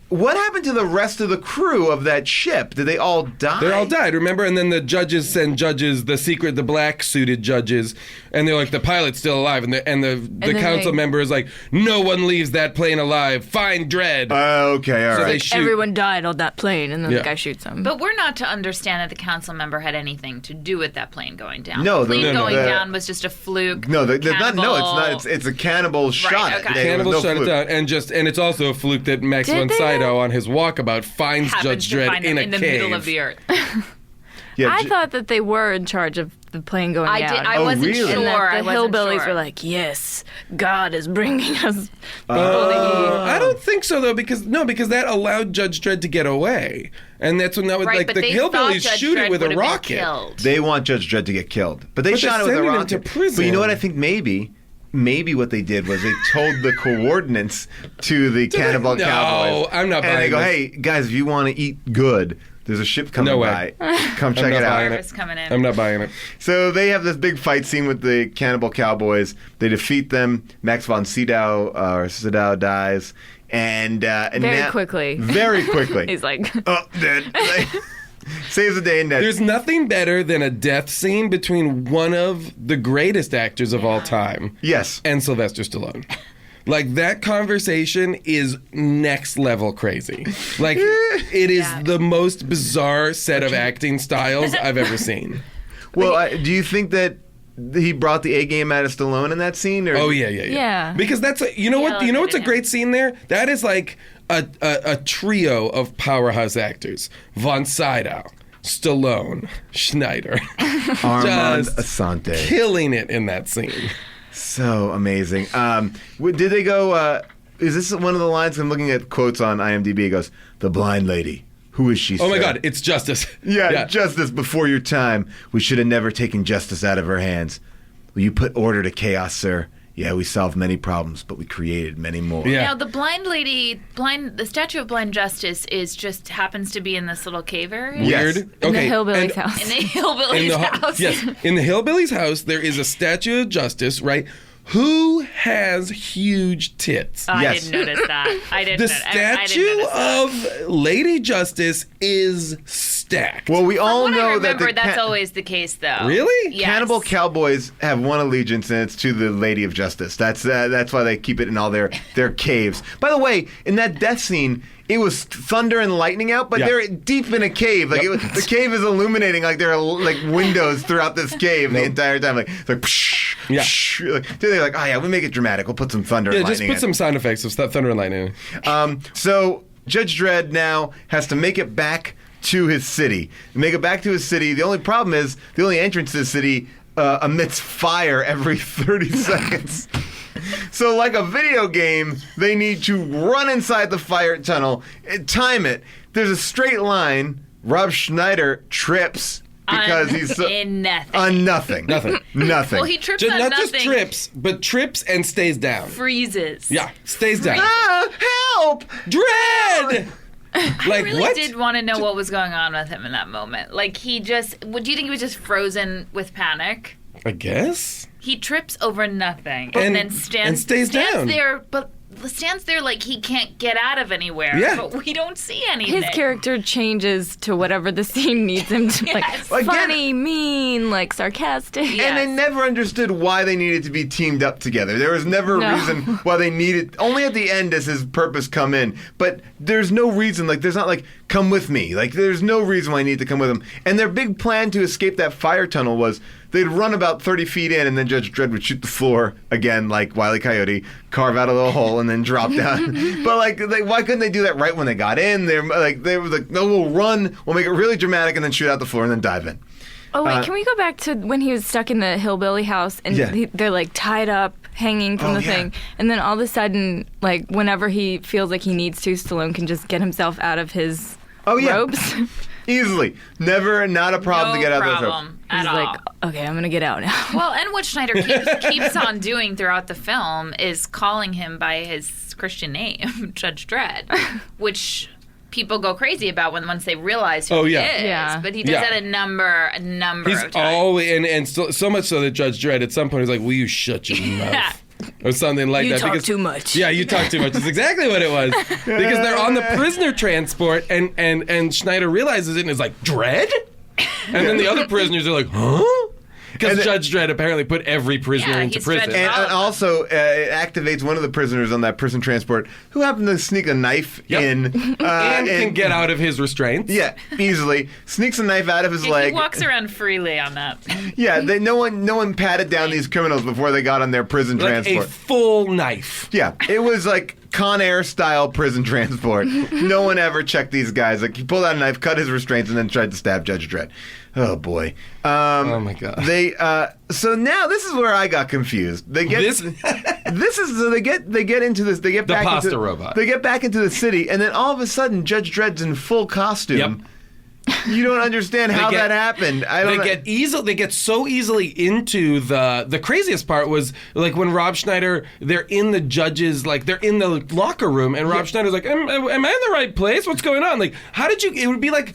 what happened to the rest of the crew of that ship? Did they all die? They all died, remember? And then the judges send judges, the black suited judges, and they're like, the pilot's still alive, and the council member is like, no one leaves that plane alive. Find Dredd. Okay, all so right. They shoot. Everyone died on that plane, and then the guy shoots him. But we're not to understand that the council member had anything to do with that plane going down. No, the plane no, going down was just a fluke. No, there's not. No, it's cannibal- not. It's a cannibal shot. okay. There Cannibal was no shut fluke. it down, and it's also a fluke that Max Did von they? Sydow on his walkabout finds Happens Judge to Dredd find in him a in the cave. middle of the earth. Yeah, I thought that they were in charge of the plane going I down. did. I Oh, wasn't really? sure. and that I the wasn't hillbillies sure. were like, yes, God is bringing us. I don't think so though, because that allowed Judge Dredd to get away, and that's when that was Right, like but the they thought hillbillies Judge shoot Dredd it with a would have been rocket. killed. They want Judge Dredd to get killed, but they But shot they're it with a sending him rocket. to prison. But you know what? I think maybe what they did was they told the coordinates to the Cannibal No, Cowboys. I'm not And they buying go, this. hey guys, if you want to eat good, there's a ship coming No way. by. Come check I'm it not out. buying Harvest coming in. I'm not buying it. So they have this big fight scene with the Cannibal Cowboys. They defeat them. Max von Sydow dies, and Very quickly. Very quickly. He's like, Oh, dead. Saves the day and dead. There's nothing better than a death scene between one of the greatest actors of all time Yes. and Sylvester Stallone. Like, that conversation is next level crazy. Like, it is the most bizarre set of acting styles I've ever seen. Well, do you think that he brought the A game out of Stallone in that scene? Or? Oh, yeah. Yeah. Because that's you know what? You know what's a Yeah. great scene there? That is like a trio of powerhouse actors: Von Sydow, Stallone, Schneider, Armand just Asante. killing it in that scene. So amazing. Did they go? Is this one of the lines? I'm looking at quotes on IMDb. It goes, "The blind lady. Who is she?" Oh my sir?" God! It's justice. Yeah, justice before your time. We should have never taken justice out of her hands. Will you put order to chaos, sir? Yeah, we solved many problems, but we created many more. Yeah. Now the blind lady, the statue of blind justice is just happens to be in this little cave area. Yes. Weird. in Okay. the hillbilly's and- house. In the hillbilly's house. Yes, in the hillbilly's house, there is a statue of justice, right? Who has huge tits? I Yes. didn't notice that. I didn't. The I didn't statue notice that. of Lady Justice is stacked. Well, we all From what I know that remember, the that's always the case, though. Really? Yes. Cannibal Cowboys have one allegiance, and it's to the Lady of Justice. That's why they keep it in all their caves. By the way, in that death scene, it was thunder and lightning out, but Yeah. they're deep in a cave. Like the cave is illuminating, like there are like windows throughout this cave the entire time. Like it's like, psh, Yeah. psh. Like, they're like, oh yeah, we make it dramatic. We'll put some thunder yeah, and just lightning. put some sound effects of thunder and lightning. So Judge Dredd now has to make it back to his city. Make it back to his city. The only problem is the only entrance to the city emits fire every 30 seconds. So like a video game, they need to run inside the fire tunnel, time it. There's a straight line. Rob Schneider trips because he's in nothing. on nothing. Nothing. Nothing. Well, he trips Just, on not nothing. just trips, but trips and stays down. Freezes. Yeah, stays down. help! Dredd! Like, I really what? did want to know what was going on with him in that moment. Like, do you think he was just frozen with panic? I guess. He trips over nothing And- then stands stays down. there, but stands there like he can't get out of anywhere. Yeah. But we don't see anything. His character changes to whatever the scene needs him to, Yes. like Again- funny, mean, like sarcastic. And they never understood why they needed to be teamed up together. There was never a No. reason why they needed. Only at the end does his purpose come in. But there's no reason. Like there's not like come with me. Like there's no reason why I need to come with him. And their big plan to escape that fire tunnel was they'd run about 30 feet in, and then Judge Dredd would shoot the floor again, like Wile E. Coyote, carve out a little hole, and then drop down. But like, why couldn't they do that right when they got in? They were like, no, we'll run, we'll make it really dramatic, and then shoot out the floor, and then dive in. Oh wait, can we go back to when he was stuck in the hillbilly house and Yeah. they're like tied up, hanging from the thing, and then all of a sudden, like whenever he feels like he needs to, Stallone can just get himself out of his Oh, yeah. ropes. Easily. Never, not a problem no to get out of those problem. ropes. At He's all. like, okay, I'm gonna get out now. Well, and what Schneider keeps on doing throughout the film is calling him by his Christian name, Judge Dredd, which people go crazy about once they realize who he is. Yeah. But he does that a number of times. Always, and so much so that Judge Dredd at some point is like, will you shut your mouth? Or something like You that. talk too much. Yeah, you talk too much. That's exactly what it was. Because they're on the prisoner transport, and Schneider realizes it and is like, Dredd? And then the other prisoners are like, huh? Because Judge Dredd apparently put every prisoner into he's prison. Judge And also, it activates one of the prisoners on that prison transport who happened to sneak a knife in. And can get out of his restraints. Yeah, easily. Sneaks a knife out of his He leg. walks around freely on that. Yeah, no one patted down these criminals before they got on their prison Like transport. a full knife. Yeah, it was like Con Air style prison transport. No one ever checked these guys. Like he pulled out a knife, cut his restraints, and then tried to stab Judge Dredd. Oh boy. Oh my god. They so now this is where I got confused. They get this is so they get into this. They get The back pasta into robot. They get back into the city, and then all of a sudden Judge Dredd's in full costume. Yep. You don't understand how that happened. I don't. They get so easily into the craziest part was like when Rob Schneider, they're in the judges, like they're in the locker room, and Rob Schneider's like, am I in the right place? What's going on? Like, how did you? It would be like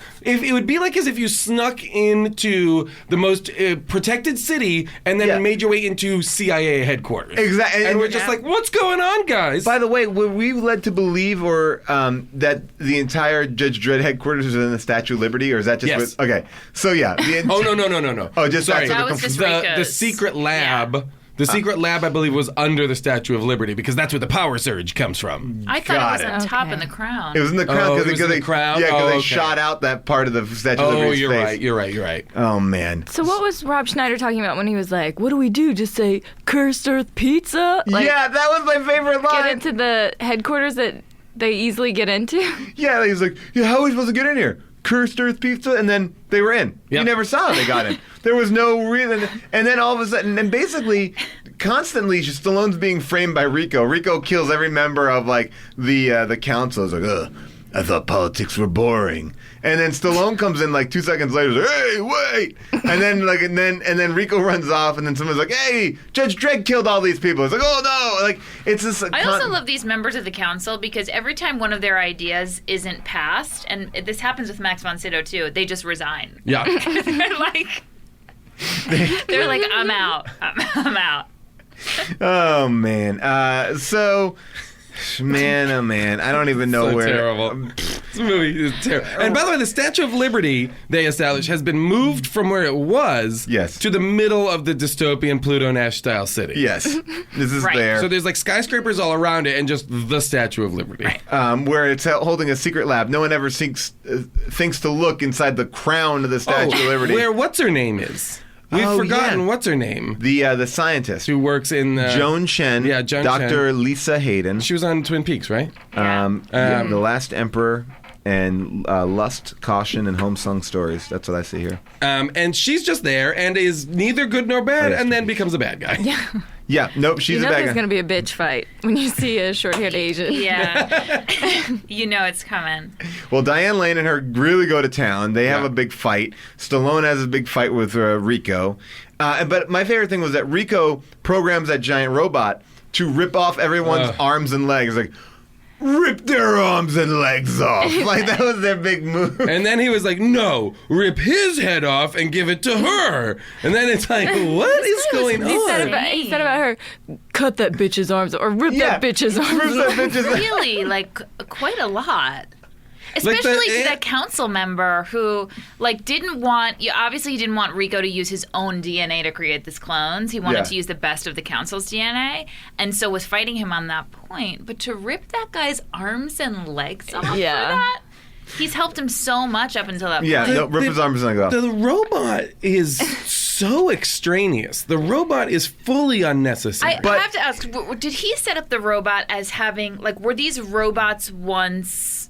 as if you snuck into the most protected city and then made your way into CIA headquarters. Exactly, and we're just like, what's going on, guys? By the way, were we led to believe that the entire Judge Dredd headquarters is in the Statue of Liberty, or is that just Yes. okay? So yeah. Oh no. Oh, just sorry. That was just the Rico's. secret lab. Yeah. The secret lab, I believe, was under the Statue of Liberty because that's where the power surge comes from. I thought Got it was it. on top in the crown. It was in the crown Oh, because it was in the crown? Yeah, because Oh, they okay. shot out that part of the Statue of Oh, Liberty's you're face. right. You're right. Oh man. So what was Rob Schneider talking about when he was like, what do we do? Just say, cursed earth pizza? Like, Yeah, that was my favorite line. get into the headquarters that they easily get into? Yeah, he was like, yeah, how are we supposed to get in here? Cursed Earth Pizza, and then they were in. Yep. You never saw how they got in. There was no reason. And then all of a sudden, and basically, constantly, Stallone's being framed by Rico. Rico kills every member of like the council. It's like, ugh, I thought politics were boring. And then Stallone comes in like 2 seconds later, like, hey, wait! And then Rico runs off, and then someone's like, hey, Judge Dredd killed all these people. It's like, oh no! Like it's this. I also love these members of the council because every time one of their ideas isn't passed, and this happens with Max von Sydow too, they just resign. Yeah. they're like, I'm out. I'm out. Oh man. So. Man, oh man, I don't even know So where. terrible. This movie is terrible. And by the way, the Statue of Liberty, they established, has been moved from where it was to the middle of the dystopian Pluto Nash style city. Yes, this is Right. there. So there's like skyscrapers all around it and just the Statue of Liberty. Right. Where it's holding a secret lab. No one ever thinks to look inside the crown of the Statue of Liberty. Where what's her name is. We've forgotten what's her name. The scientist who works in Joan Shen. Yeah, Joan Dr. Shen. Lisa Hayden. She was on Twin Peaks, right? The Last Emperor and Lust, Caution, and Home Sung Stories. That's what I see here. And she's just there and is neither good nor bad, and then becomes a bad guy. Yeah. Yeah, nope, she's you know a bad there's guy. going to be a bitch fight when you see a short-haired Asian. Yeah. You know it's coming. Well, Diane Lane and her really go to town. They have a big fight. Stallone has a big fight with Rico. But my favorite thing was that Rico programs that giant robot to rip off everyone's arms and legs. Like, rip their arms and legs off. Like, that was their big move. And then he was like, no, rip his head off and give it to her. And then it's like, what is going on? He said about her, cut that bitch's arms or rip that bitch's arms Rip that bitch's arms. Really, like, quite a lot. Like Especially to that council member who, like, didn't want Rico to use his own DNA to create these clones. He wanted to use the best of the council's DNA, and so was fighting him on that point. But to rip that guy's arms and legs off for that, he's helped him so much up until that point. Yeah, no, rip his arms and legs off. The robot is so extraneous. The robot is fully unnecessary. I have to ask, did he set up the robot as having, like, were these robots once,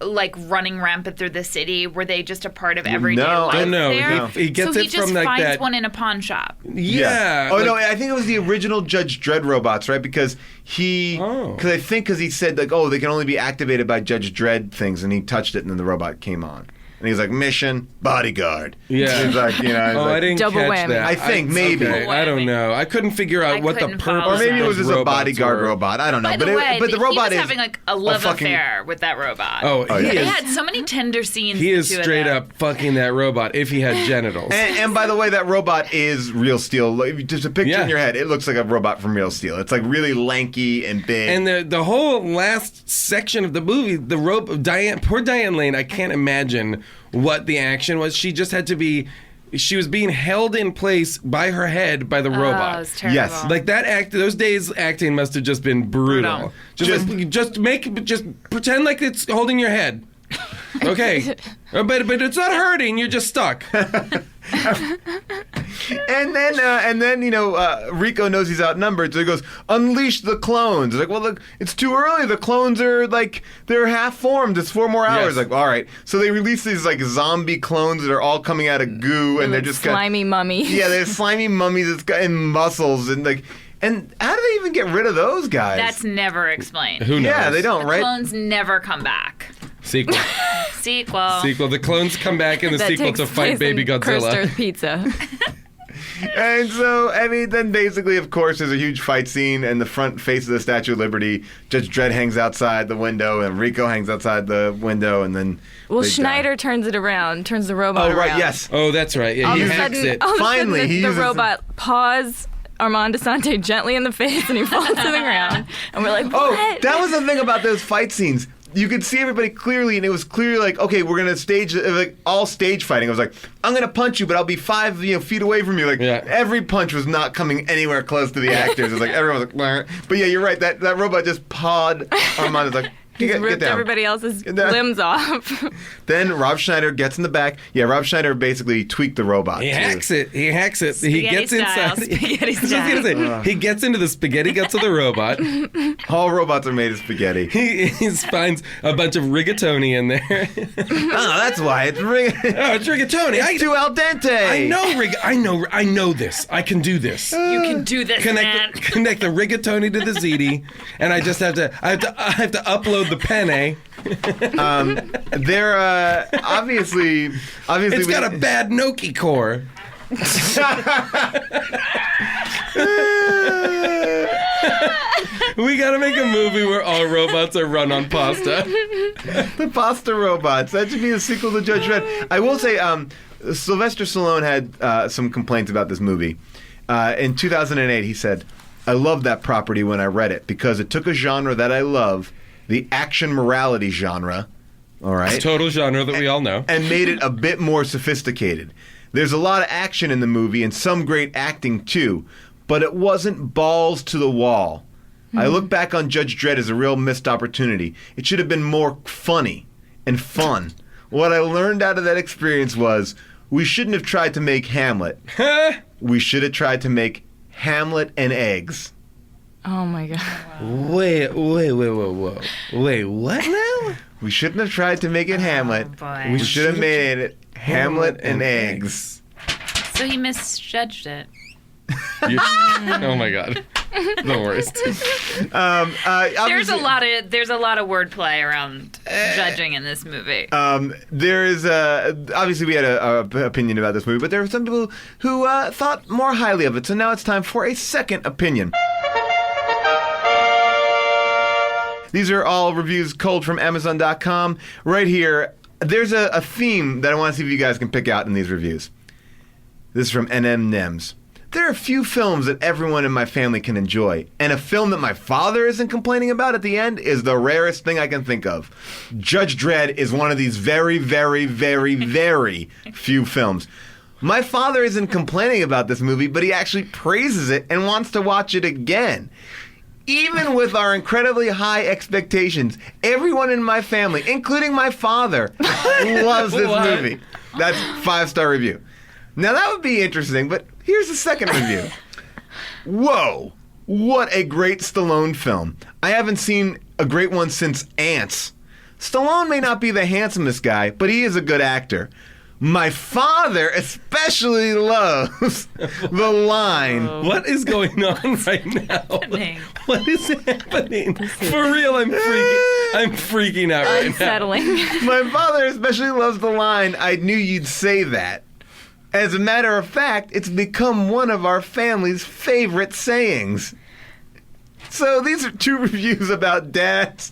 like, running rampant through the city? Were they just a part of everyday life no. there? He gets so it he just from like finds that. one in a pawn shop. Yeah. Oh like- no, I think it was the original Judge Dredd robots, right? Because because he said like, oh, they can only be activated by Judge Dredd things, and he touched it, and then the robot came on. And he's like, mission, bodyguard. Yeah. He's like, he's Oh, like, I didn't Double catch whammy. that. I think maybe. Okay, I don't know. I couldn't figure out I what the couldn't purpose follow Or maybe it was of just a robots bodyguard were. robot. I don't know. By the way, but the robot he is was having like a love fucking, affair with that robot. Oh, yeah. he They is. had so many tender scenes. He is the two of straight them. up fucking that robot if he had genitals. And by the way, that robot is real steel. Like, just a picture Yeah. in your head, it looks like a robot from Real Steel. It's like really lanky and big. And the whole last section of the movie, poor Diane Lane, I can't imagine what the action was. She just had to be, she was being held in place by her head by the Oh, robot. it was terrible. Yes. Like that those days acting must have just been brutal. Brutal. Just pretend like it's holding your head. Okay. But it's not hurting, you're just stuck. And then Rico knows he's outnumbered, so he goes, unleash the clones. It's like, well, look, it's too early. The clones are like, they're half formed. It's 4 more hours. Yes. Like, all right. So they release these like zombie clones that are all coming out of goo, and they're just slimy mummies. Yeah, they're slimy mummies and muscles, and like, and how do they even get rid of those guys? That's never explained. Who knows? Yeah, they don't, The right? clones never come back. Sequel. Sequel. The clones come back in the That sequel takes to fight place Baby in Godzilla. Cursed Earth Pizza. And so, I mean, then basically, of course, there's a huge fight scene, and the front face of the Statue of Liberty, Judge Dredd hangs outside the window, and Rico hangs outside the window, and then Well, they die. Schneider turns it around, turns the robot Oh, right, around. yes. Oh, that's right. Yeah, All he of a hacks sudden, it. all of a Finally, sudden he the uses robot paws Armand Asante gently in the face, and he falls to the ground. And we're like, what? Oh, that was the thing about those fight scenes. You could see everybody clearly, and it was clearly like, okay, we're gonna stage like all stage fighting. I was like, I'm gonna punch you, but I'll be 5 feet away from you. Like Yeah. every punch was not coming anywhere close to the actors. It was like everyone was like, "Bleh." But yeah, you're right. That robot just pawed Armand. Is like, He's get ripped down. everybody else's Get down. limbs off. Then Rob Schneider gets in the back. Yeah, Rob Schneider basically tweaked the robot. He too. hacks it. He Spaghetti gets style, inside. spaghetti I was just gonna style. say, he gets into the spaghetti guts of the robot. All robots are made of spaghetti. He finds a bunch of rigatoni in there. Oh, that's why it's Oh, it's rigatoni. It's too al dente. I know this. I can do this. You can do this, man. Connect the rigatoni to the ziti, and I just have to upload the penne. They're obviously It's got a bad gnocchi core. We gotta make a movie where all robots are run on pasta. The pasta robots. That should be a sequel to Judge Dredd. I will say, Sylvester Stallone had some complaints about this movie. In 2008, he said, I loved that property when I read it because it took a genre that I love, the action morality genre, all right, Total genre that we all know. and made it a bit more sophisticated. There's a lot of action in the movie and some great acting too, but it wasn't balls to the wall. I look back on Judge Dredd as a real missed opportunity. It should have been more funny and fun. What I learned out of that experience was we shouldn't have tried to make Hamlet. We should have tried to make Hamlet and eggs. Oh my god. Wait, what now? We shouldn't have tried to make it Hamlet. boy. We should have made it Hamlet and eggs. So he misjudged it. Oh my god, the worst. There's a lot of wordplay around judging in this movie. There is obviously we had a opinion about this movie, but there were some people who thought more highly of it. So now it's time for a second opinion. These are all reviews culled from Amazon.com. Right here, there's a theme that I want to see if you guys can pick out in these reviews. This is from NM Nems. There are few films that everyone in my family can enjoy, and a film that my father isn't complaining about at the end is the rarest thing I can think of. Judge Dredd is one of these very, very, very, very few films. My father isn't complaining about this movie, but he actually praises it and wants to watch it again. Even with our incredibly high expectations, everyone in my family, including my father, loves this movie. That's 5-star review. Now that would be interesting, but here's the second review. Whoa, what a great Stallone film. I haven't seen a great one since Ants. Stallone may not be the handsomest guy, but he is a good actor. My father especially loves the line. What is going on right now? What is happening? For real, I'm freaking out right Unsettling. My father especially loves the line, I knew you'd say that. As a matter of fact, it's become one of our family's favorite sayings. So these are 2 reviews about dads.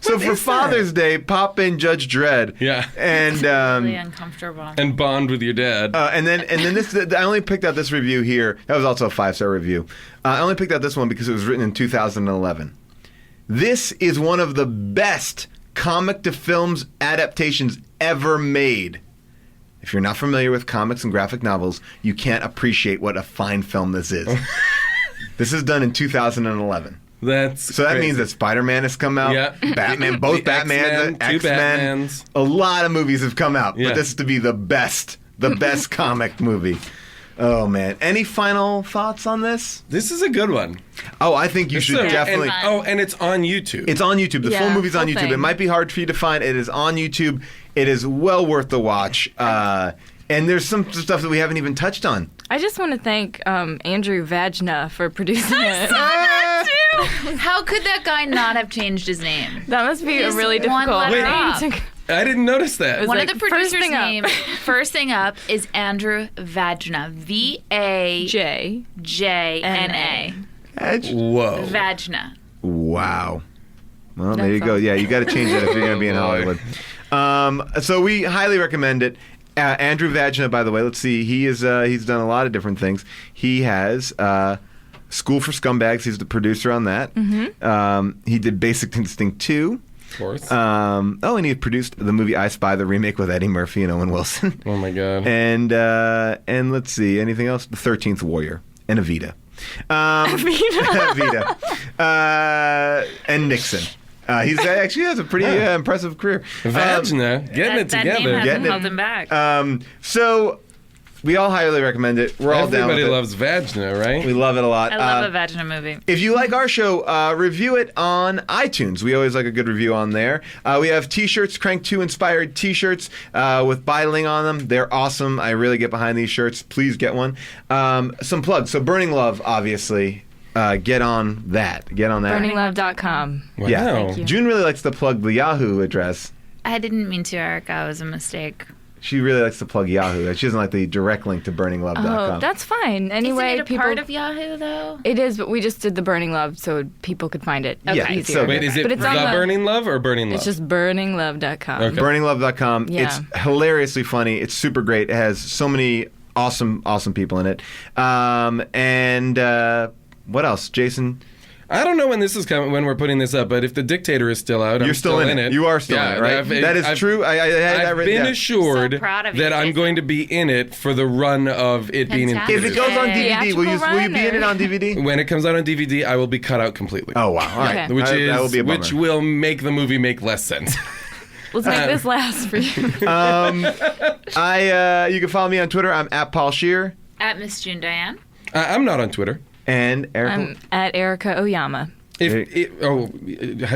So for Father's Day, pop in Judge Dredd. Yeah. And Really uncomfortable. And bond with your dad. and then this. I only picked out this review here. That was also a 5-star review. I only picked out this one because it was written in 2011. This is one of the best comic to films adaptations ever made. If you're not familiar with comics and graphic novels, you can't appreciate what a fine film this is. This is done in 2011. So that means that Spider-Man has come out. Yeah. Batman, both Batman, X-Men. A lot of movies have come out, but this is to be the best comic movie. Oh man! Any final thoughts on this? This is a good one. Oh, I think you should definitely. And it's on YouTube. It's on YouTube. The full movie's on YouTube. Thing. It might be hard for you to find. It is on YouTube. It is well worth the watch. And there's some stuff that we haven't even touched on. I just want to thank Andrew Vajna for producing it. How could that guy not have changed his name? That must be a Just really one difficult letter name off. to... I didn't notice that. One like, of the first producers' thing up. name, first thing up, is Andrew Vajna. V-A-J-N-A. Whoa. Vajna. Wow. Well, there you go. Yeah, you got to change that if you're going to be in Hollywood. So we highly recommend it. Andrew Vajna, by the way, let's see. He's done a lot of different things. He has School for Scumbags. He's the producer on that. Mm-hmm. He did Basic Instinct 2. Of course. And he produced the movie I Spy, the remake with Eddie Murphy and Owen Wilson. Oh my God. And let's see, anything else? The 13th Warrior and Evita. Evita. And Nixon. He actually has a pretty impressive career. Vajna, getting it That together. name hasn't held him back. So we all highly recommend it. We're all down with Everybody it. loves Vajna, right? We love it a lot. I love a Vajna movie. If you like our show, review it on iTunes. We always like a good review on there. We have T-shirts, Crank 2 inspired T-shirts with Biling on them. They're awesome. I really get behind these shirts. Please get one. Some plugs. So Burning Love, obviously. Get on that. BurningLove.com. Wow. Yeah. Thank you. June really likes to plug the Yahoo address. I didn't mean to, Erica. It was a mistake. She really likes to plug Yahoo. She doesn't like the direct link to burninglove.com. Oh, that's fine. Anyway, Isn't it a people. part of Yahoo, though? It is, but we just did the Burning Love so people could find it Yeah, it's easier. so Wait, is it But it's on The the- Burning Love or Burning Love? It's just burninglove.com. Okay. Burninglove.com. Yeah. It's hilariously funny. It's super great. It has so many awesome people in it. What else, Jason? I don't know when this is coming, when we're putting this up, but if The Dictator is still out, You're I'm still in it. You are still in it, right? That is true. I had that I've written been down. assured So proud of you, that I'm Jason. going to be in it for the run of it being in Fantastic. If theaters. it goes on Yay. DVD, will you Theatrical be in it run, on DVD? When it comes out on DVD, I will be cut out completely. Oh wow! All right, Okay. Which that will be a bummer. which will make the movie make less sense. Let's make this last for you. You can follow me on Twitter. I'm at Paul Scheer At Miss June Diane. I'm not on Twitter. and Erica. I'm at Erica Oyama. How do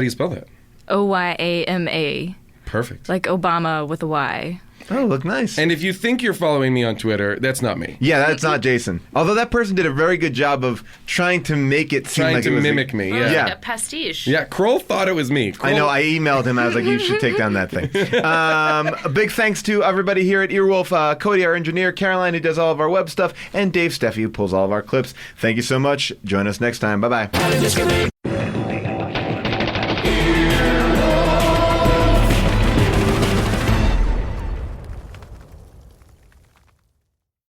you spell that? Oyama. Perfect. Like Obama with a Y. Oh, look nice. And if you think you're following me on Twitter, that's not me. Yeah, that's not Jason. Although that person did a very good job of trying to make it seem Trying like to it was mimic me. Yeah. Yeah. Like a pastiche. Yeah, Kroll thought it was me. I know. I emailed him. I was like, you should take down that thing. A big thanks to everybody here at Earwolf, Cody, our engineer, Caroline, who does all of our web stuff, and Dave Steffi, who pulls all of our clips. Thank you so much. Join us next time. Bye-bye.